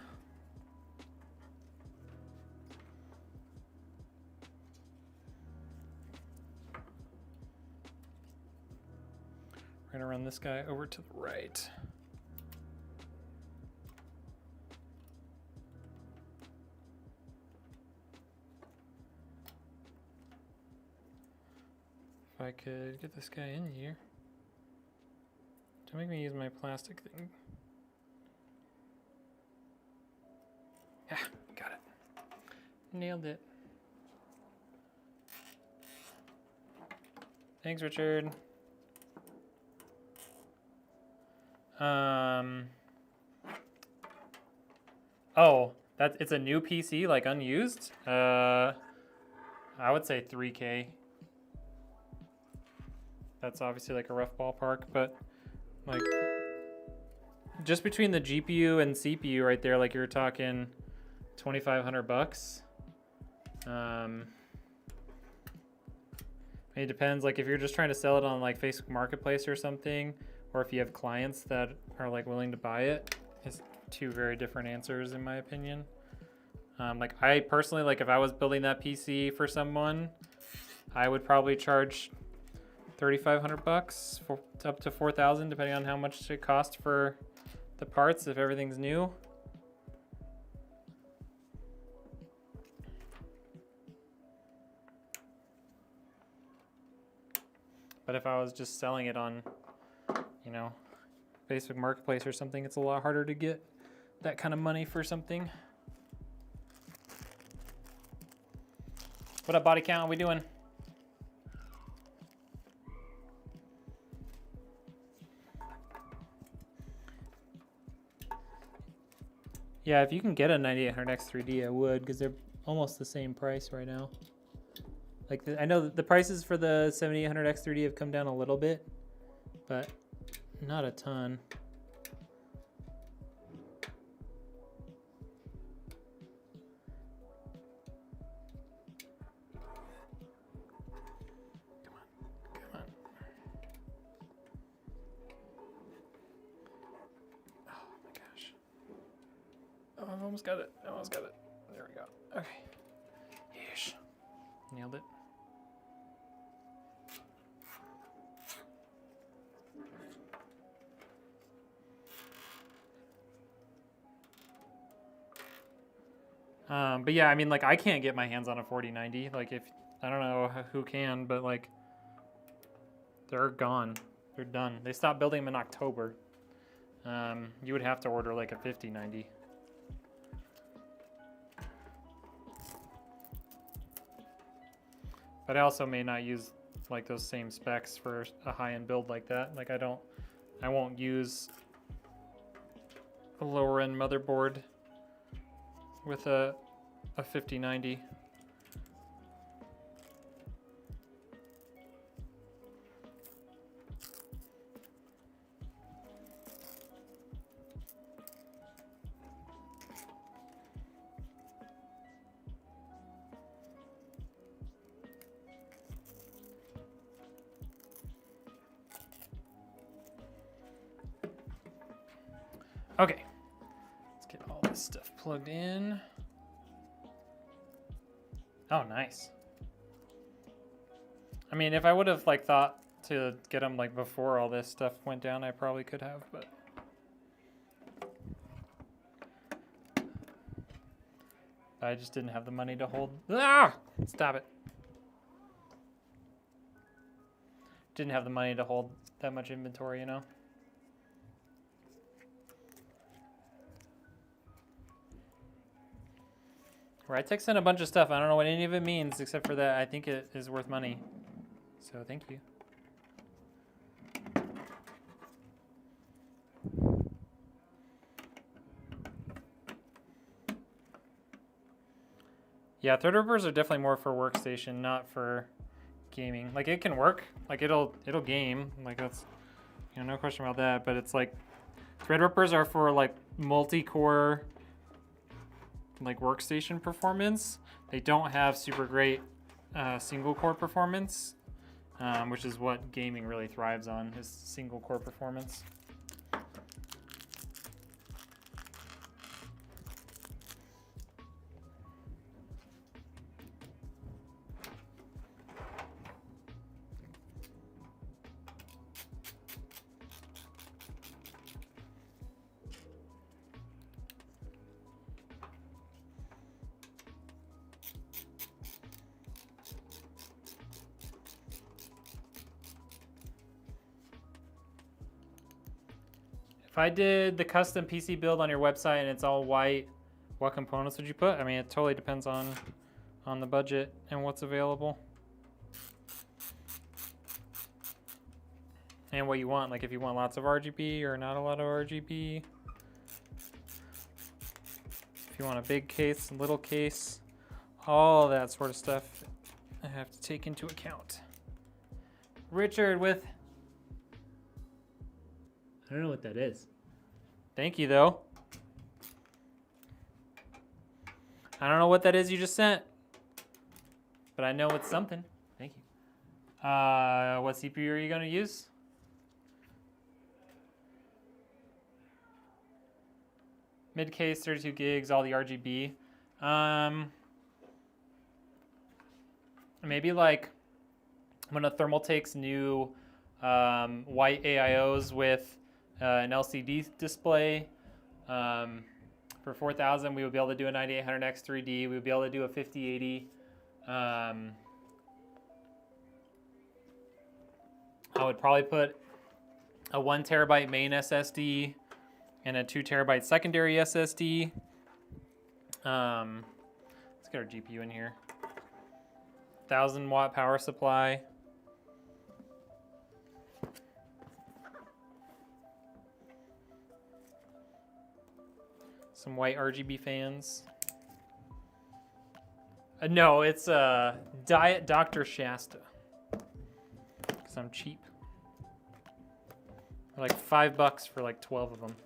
We're gonna run this guy over to the right. If I could get this guy in here. Don't make me use my plastic thing. Yeah, got it. Nailed it. Thanks, Richard. Oh, it's a new PC, like unused. I would say 3K. That's obviously like a rough ballpark, but like just between the GPU and CPU right there, like you're talking $2,500. It depends. Like if you're just trying to sell it on like Facebook Marketplace or something, or if you have clients that are like willing to buy it, it's 2 very different answers in my opinion. Like I personally, like if I was building that PC for someone, I would probably charge $3,500 for up to $4,000, depending on how much it costs for the parts if everything's new. But if I was just selling it on, you know, Facebook Marketplace or something, it's a lot harder to get that kind of money for something. What up, body count? How we doing? Yeah, if you can get a 9800X 3D, I would, because they're almost the same price right now. Like I know the prices for the 7800X 3D have come down a little bit, but not a ton. almost got it. Almost got it. There we go. Okay. Yeesh. Nailed it. But yeah, I mean, like, I can't get my hands on a 4090. Like, if I don't know who can, but like, they're gone. They're done. They stopped building them in October. You would have to order like a 5090. But I also may not use like those same specs for a high-end build like that. Like, I won't use a lower-end motherboard with a 5090. Okay, let's get all this stuff plugged in. Oh, nice. I mean, if I would have like thought to get them like before all this stuff went down, I probably could have, but I just didn't have the money to hold. Ah! Stop it. Didn't have the money to hold that much inventory, you know? Right, sent a bunch of stuff. I don't know what any of it means, except for that I think it is worth money. So thank you. Yeah, Threadrippers are definitely more for workstation, not for gaming. Like, it can work. Like, it'll game. Like, that's, you know, no question about that. But it's like, Threadrippers are for like multi-core, like workstation performance. They don't have super great single core performance, which is what gaming really thrives on, is single core performance. If I did the custom PC build on your website and it's all white, what components would you put? I mean, it totally depends on the budget and what's available. And what you want, like if you want lots of RGB or not a lot of RGB. If you want a big case, a little case, all that sort of stuff I have to take into account. Richard with, I don't know what that is. Thank you, though. I don't know what that is you just sent, but I know it's something. Thank you. What CPU are you going to use? Mid case, 32 gigs, all the RGB. Maybe like one of Thermaltake's new white AIOs with an LCD display. For 4,000, we would be able to do a 9800X 3D. We would be able to do a 5080. I would probably put a 1 terabyte main SSD and a 2 terabyte secondary SSD. Let's get our GPU in here. 1,000 watt power supply. Some white RGB fans. No, it's Diet Dr. Shasta. Because I'm cheap. They're like $5 for like 12 of them.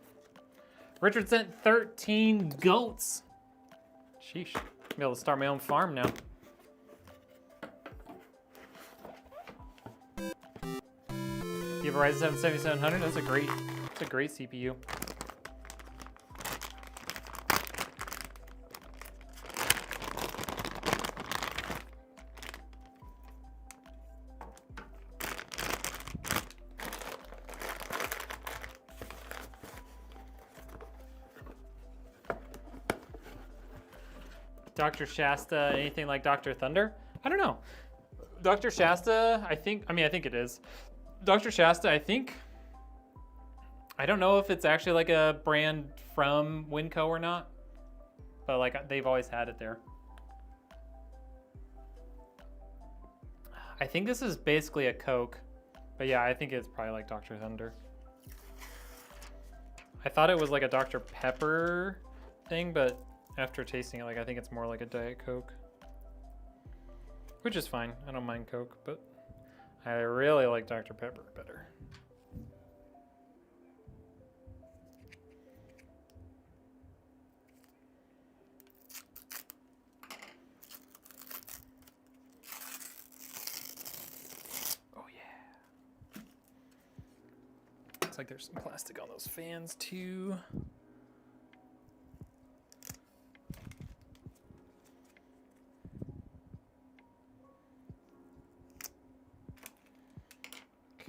Richard sent 13 goats. Sheesh. I'll be able to start my own farm now. You have a Ryzen 7 7700? That's a great CPU. Dr. Shasta, anything like Dr. Thunder? I don't know. Dr. Shasta, I think it is. Dr. Shasta, I don't know if it's actually like a brand from Winco or not, but like they've always had it there. I think this is basically a Coke, but yeah, I think it's probably like Dr. Thunder. I thought it was like a Dr. Pepper thing, but after tasting it, like I think it's more like a Diet Coke, which is fine. I don't mind Coke, but I really like Dr. Pepper better. Oh yeah. Looks like there's some plastic on those fans too.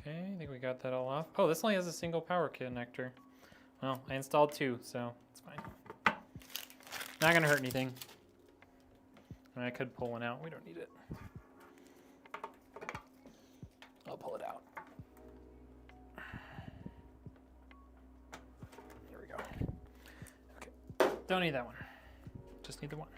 Okay, I think we got that all off. Oh, this only has a single power connector. Well, I installed 2, so it's fine. Not gonna hurt anything. I mean, I could pull one out. We don't need it. I'll pull it out. There we go. Okay, don't need that one. Just need the one.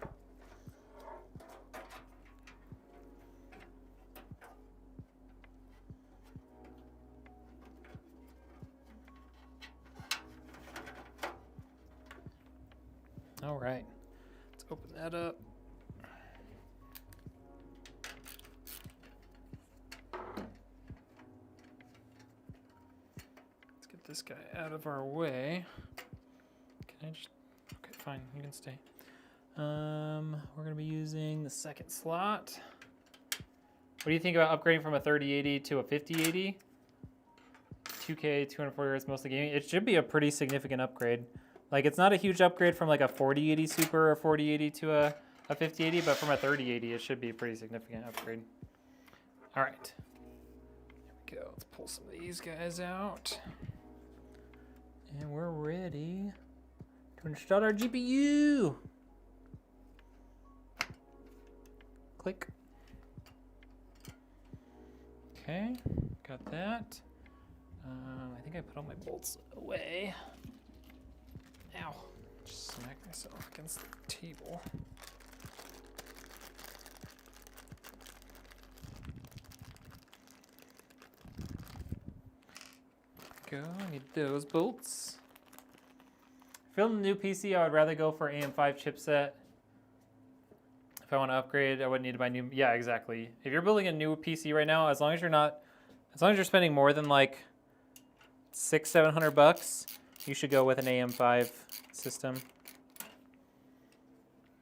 All right, let's open that up. Let's get this guy out of our way. Can I just, okay, fine, you can stay. We're gonna be using the second slot. What do you think about upgrading from a 3080 to a 5080? 2K, 240 Hz, mostly gaming. It should be a pretty significant upgrade. Like, it's not a huge upgrade from like a 4080 Super or 4080 to a 5080, but from a 3080, it should be a pretty significant upgrade. All right, there we go. Let's pull some of these guys out. And we're ready to install our GPU. Click. Okay, got that. I think I put all my bolts away. Ow, just smacked myself against the table. Go, I need those bolts. Building a new PC, I would rather go for AM5 chipset. If I want to upgrade, I wouldn't need to buy new. Yeah, exactly. If you're building a new PC right now, as long as you're spending more than like $600-700, you should go with an AM5 system.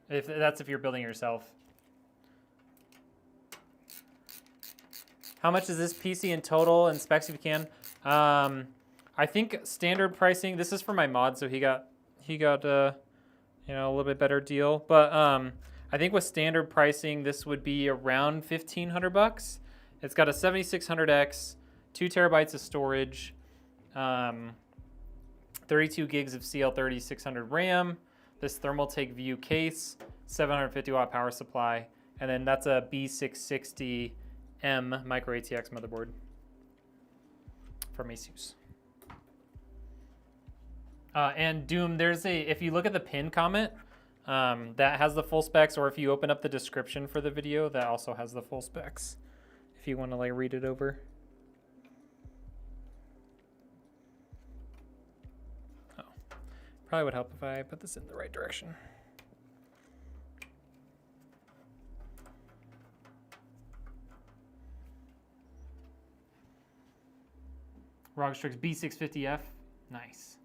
If you're building it yourself. How much is this PC in total and specs if you can? I think standard pricing. This is for my mod, so he got a little bit better deal. But I think with standard pricing, this would be around $1,500. It's got a 7600X, 2 terabytes of storage. 32 gigs of CL30 600 RAM, this Thermalright View case, 750 watt power supply, and then that's a B660M micro ATX motherboard from Asus. And Doom, if you look at the pin comment, that has the full specs, or if you open up the description for the video, that also has the full specs, if you want to like read it over. Probably would help if I put this in the right direction. Rogstrix B650F, nice.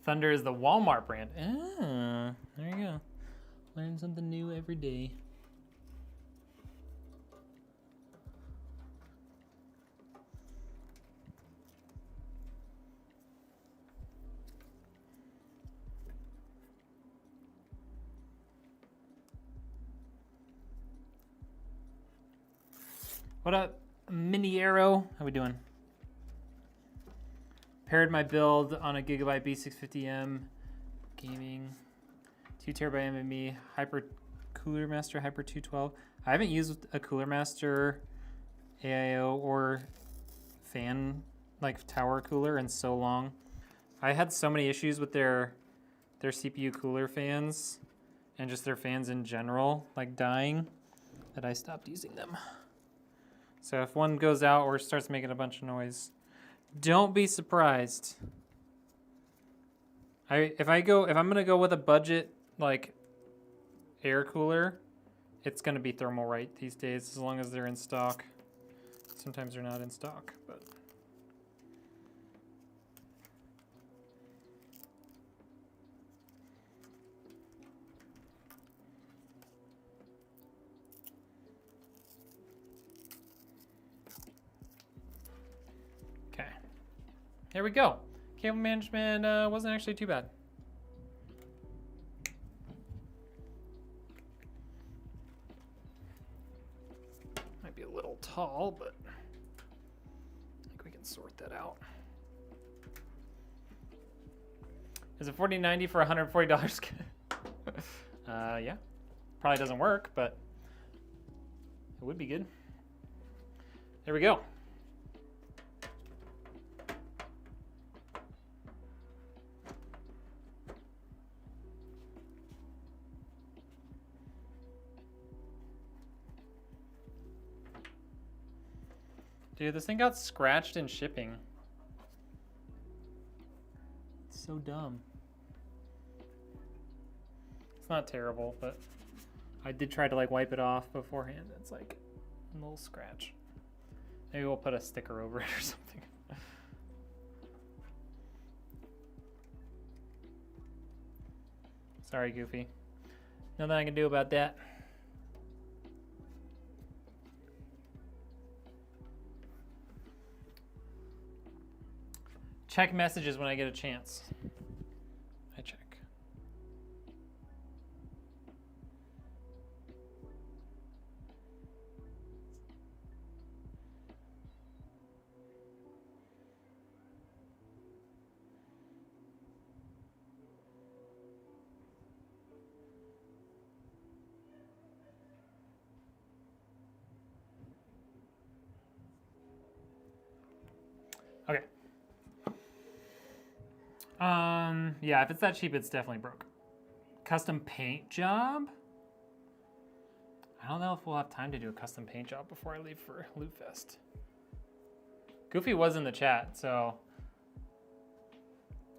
Thunder is the Walmart brand. Ah, there you go. Learn something new every day. What up, Mini Arrow? How we doing? Paired my build on a Gigabyte B650M gaming. 2 terabyte NVMe, Hyper Cooler Master, Hyper 212. I haven't used a Cooler Master AIO or fan, like tower cooler in so long. I had so many issues with their CPU cooler fans and just their fans in general, like dying, that I stopped using them. So if one goes out or starts making a bunch of noise, don't be surprised. If I'm gonna go with a budget like air cooler, it's gonna be Thermalright these days, as long as they're in stock. Sometimes they're not in stock, but. Okay, here we go. Cable management wasn't actually too bad. Might be a little tall, but I think we can sort that out. Is it $40.90 for $140? Yeah, probably doesn't work, but it would be good. There we go. Dude, this thing got scratched in shipping. It's so dumb. It's not terrible, but I did try to like wipe it off beforehand. It's like a little scratch. Maybe we'll put a sticker over it or something. Sorry, Goofy. Nothing I can do about that. Check messages when I get a chance. I check. Okay. Yeah, if it's that cheap, it's definitely broke. Custom paint job? I don't know if we'll have time to do a custom paint job before I leave for Loot Fest. Goofy was in the chat, so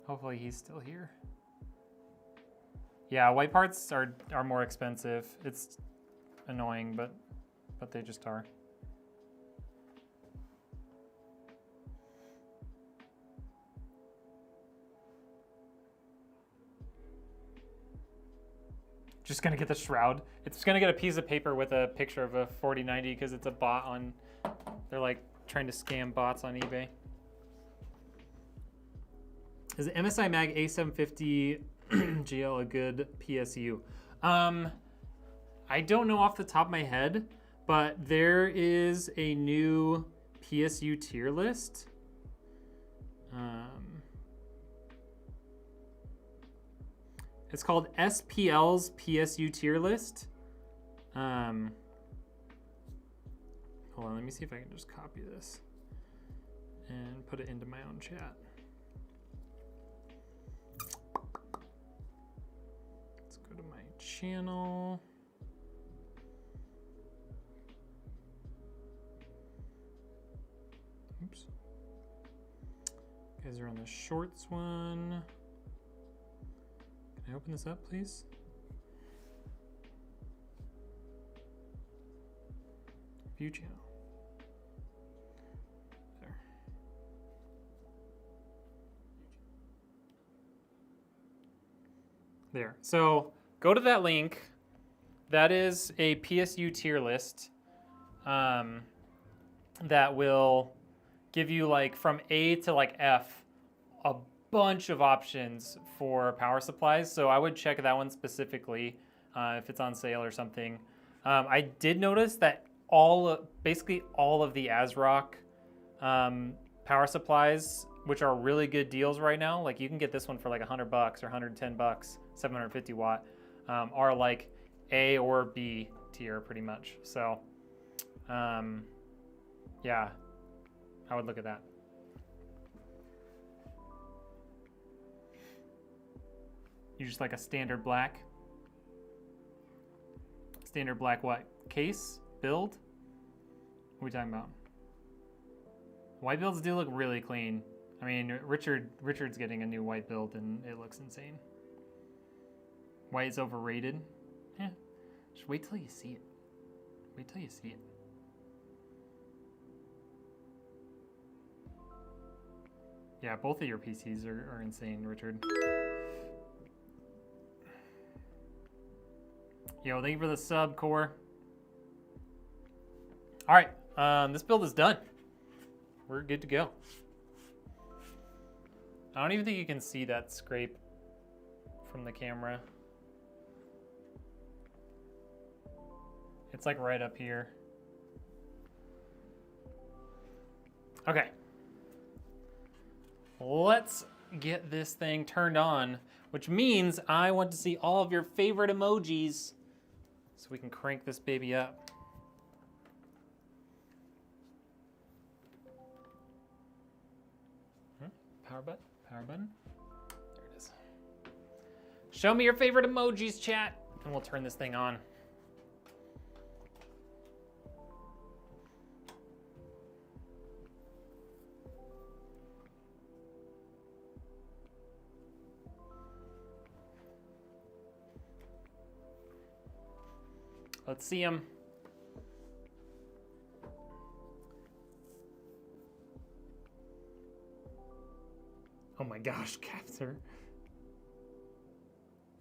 hopefully he's still here. Yeah, white parts are more expensive. It's annoying, but they just are. Just gonna get the shroud. It's gonna get a piece of paper with a picture of a 4090 because it's a bot on, they're like trying to scam bots on eBay. Is the MSI Mag A750 GL a good PSU? I don't know off the top of my head, but there is a new PSU tier list. It's called SPL's PSU tier list. Hold on, let me see if I can just copy this and put it into my own chat. Let's go to my channel. Oops. You guys are on the shorts one. Can I open this up, please? View channel. There. There. So go to that link. That is a PSU tier list that will give you like from A to like F a bunch of options for power supplies. So I would check that one specifically if it's on sale or something. I did notice that basically all of the ASRock power supplies, which are really good deals right now, like you can get this one for like $100 or $110, 750 watt. are like A or B tier pretty much. So, yeah, I would look at that. You just like a standard black? Standard black what? Case? Build? What are we talking about? White builds do look really clean. I mean, Richard's getting a new white build and it looks insane. White is overrated. Eh, just wait till you see it. Wait till you see it. Yeah, both of your PCs are insane, Richard. Yo, thank you for the sub, Core. All right, this build is done. We're good to go. I don't even think you can see that scrape from the camera. It's like right up here. Okay. Let's get this thing turned on, which means I want to see all of your favorite emojis so we can crank this baby up. Power button? Power button? There it is. Show me your favorite emojis, chat, and we'll turn this thing on. Let's see them. Oh my gosh, Casper.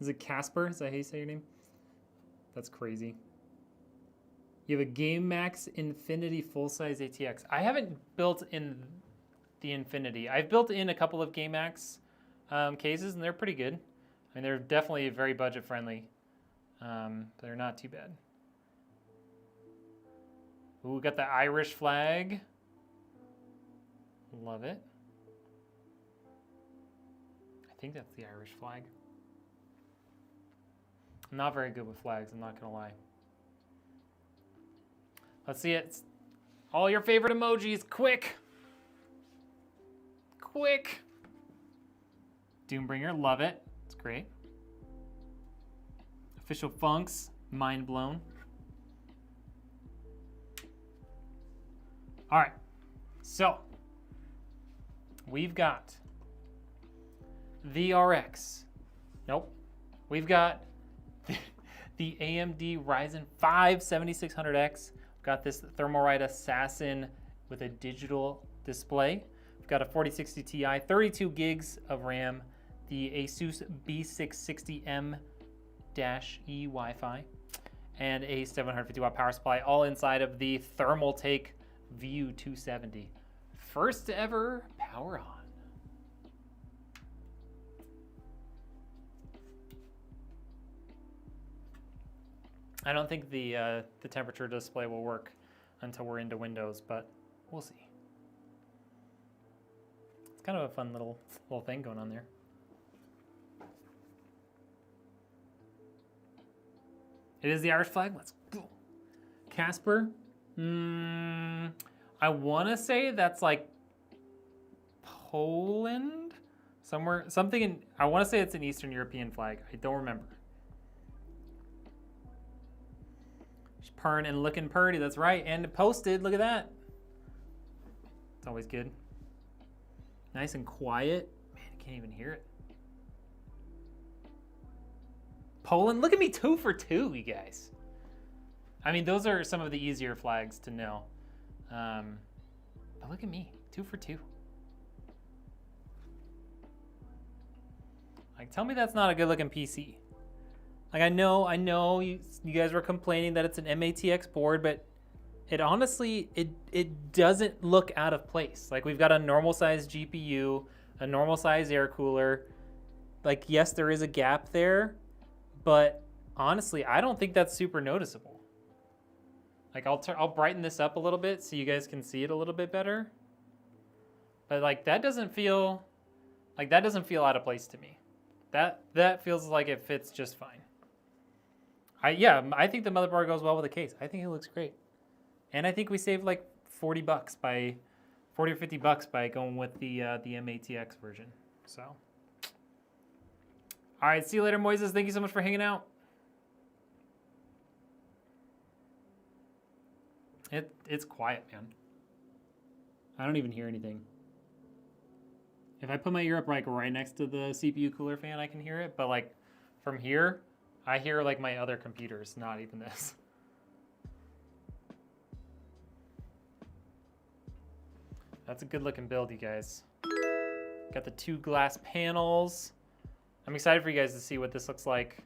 Is it Casper? Is that how you say your name? That's crazy. You have a Game Max Infinity full-size ATX. I haven't built in the Infinity. I've built in a couple of Game Max cases, and they're pretty good. I mean, they're definitely very budget-friendly. They're not too bad. Ooh, we got the Irish flag. Love it. I think that's the Irish flag. I'm not very good with flags, I'm not gonna lie. Let's see it. All your favorite emojis, quick. Quick. Doombringer, love it. It's great. Official Funks, mind blown. All right, so we've got the RX. Nope. We've got the AMD Ryzen 5 7600X. We've got this Thermalright Assassin with a digital display. We've got a 4060 Ti, 32 gigs of RAM, the Asus B660M-E Wi-Fi, and a 750 watt power supply, all inside of the Thermaltake View 270. First ever power on. I don't think the temperature display will work until we're into Windows, but we'll see. It's kind of a fun little thing going on there. It is the Irish flag. Let's go. Casper. I want to say that's like Poland, somewhere, something in. I want to say it's an Eastern European flag. I don't remember. Pern and looking purdy, that's right. And posted, look at that. It's always good. Nice and quiet. Man, I can't even hear it. Poland, look at me, 2 for 2, you guys. I mean, those are some of the easier flags to know. But look at me, 2 for 2. Like, tell me that's not a good looking PC. Like, I know you guys were complaining that it's an MATX board, but it honestly, it doesn't look out of place. Like, we've got a normal size GPU, a normal size air cooler. Like, yes, there is a gap there, but honestly, I don't think that's super noticeable. Like, I'll brighten this up a little bit so you guys can see it a little bit better. But like, that doesn't feel out of place to me. That feels like it fits just fine. Yeah, I think the motherboard goes well with the case. I think it looks great. And I think we saved like 40 bucks by 40 or 50 bucks by going with the M-ATX version. So, all right, see you later, Moises. Thank you so much for hanging out. It's quiet, man. I don't even hear anything. If I put my ear up like right next to the CPU cooler fan, I can hear it. But like from here, I hear like my other computers, not even this. That's a good looking build, you guys. Got the 2 glass panels. I'm excited for you guys to see what this looks like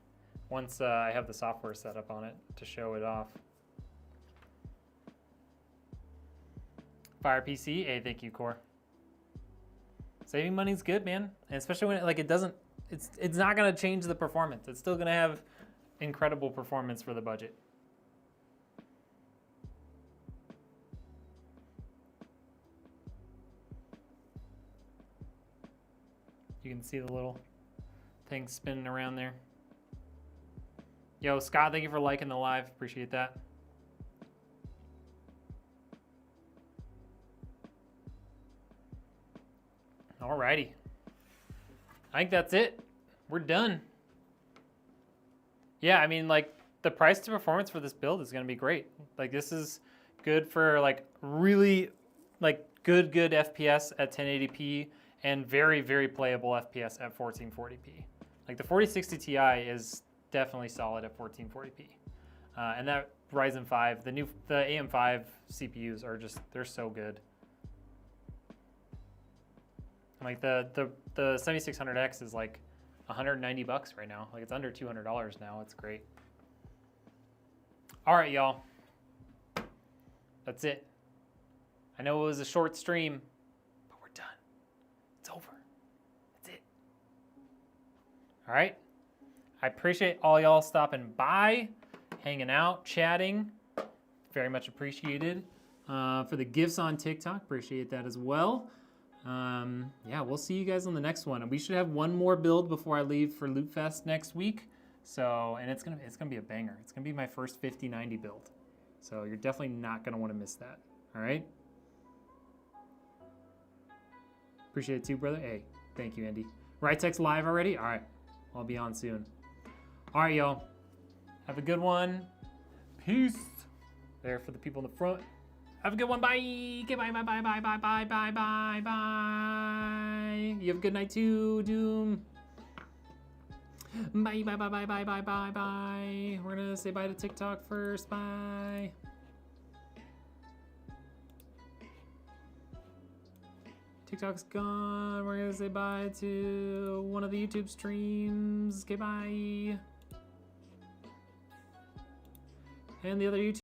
once I have the software set up on it to show it off. Fire PC, hey, thank you, Core. Saving money's good, man, and especially when it doesn't. It's not gonna change the performance. It's still gonna have incredible performance for the budget. You can see the little thing spinning around there. Yo, Scott, thank you for liking the live. Appreciate that. Alrighty. I think that's it. We're done. Yeah, I mean, like, the price to performance for this build is going to be great. Like, this is good for, like, really, like, good FPS at 1080p and very, very playable FPS at 1440p. Like, the 4060 Ti is definitely solid at 1440p. And that Ryzen 5, the AM5 CPUs are just, they're so good. Like the 7600X is like 190 bucks right now. Like it's under $200 now. It's great. All right, y'all. That's it. I know it was a short stream, but we're done. It's over. That's it. All right. I appreciate all y'all stopping by, hanging out, chatting. Very much appreciated. For the gifts on TikTok, appreciate that as well. Yeah, we'll see you guys on the next one. And we should have one more build before I leave for Loot Fest next week. So, and it's gonna be a banger. It's gonna be my first 5090 build. So you're definitely not gonna want to miss that. All right. Appreciate it too, brother. Hey, thank you, Andy. Rytex live already? All right, I'll be on soon. All right, y'all. Have a good one. Peace. There for the people in the front. Have a good one. Bye. Okay, bye, bye, bye, bye, bye, bye, bye, bye, bye. You have a good night too, Doom. Bye, bye, bye, bye, bye, bye, bye, bye. We're gonna say bye to TikTok first. Bye. TikTok's gone. We're gonna say bye to one of the YouTube streams. Okay, bye. And the other YouTube.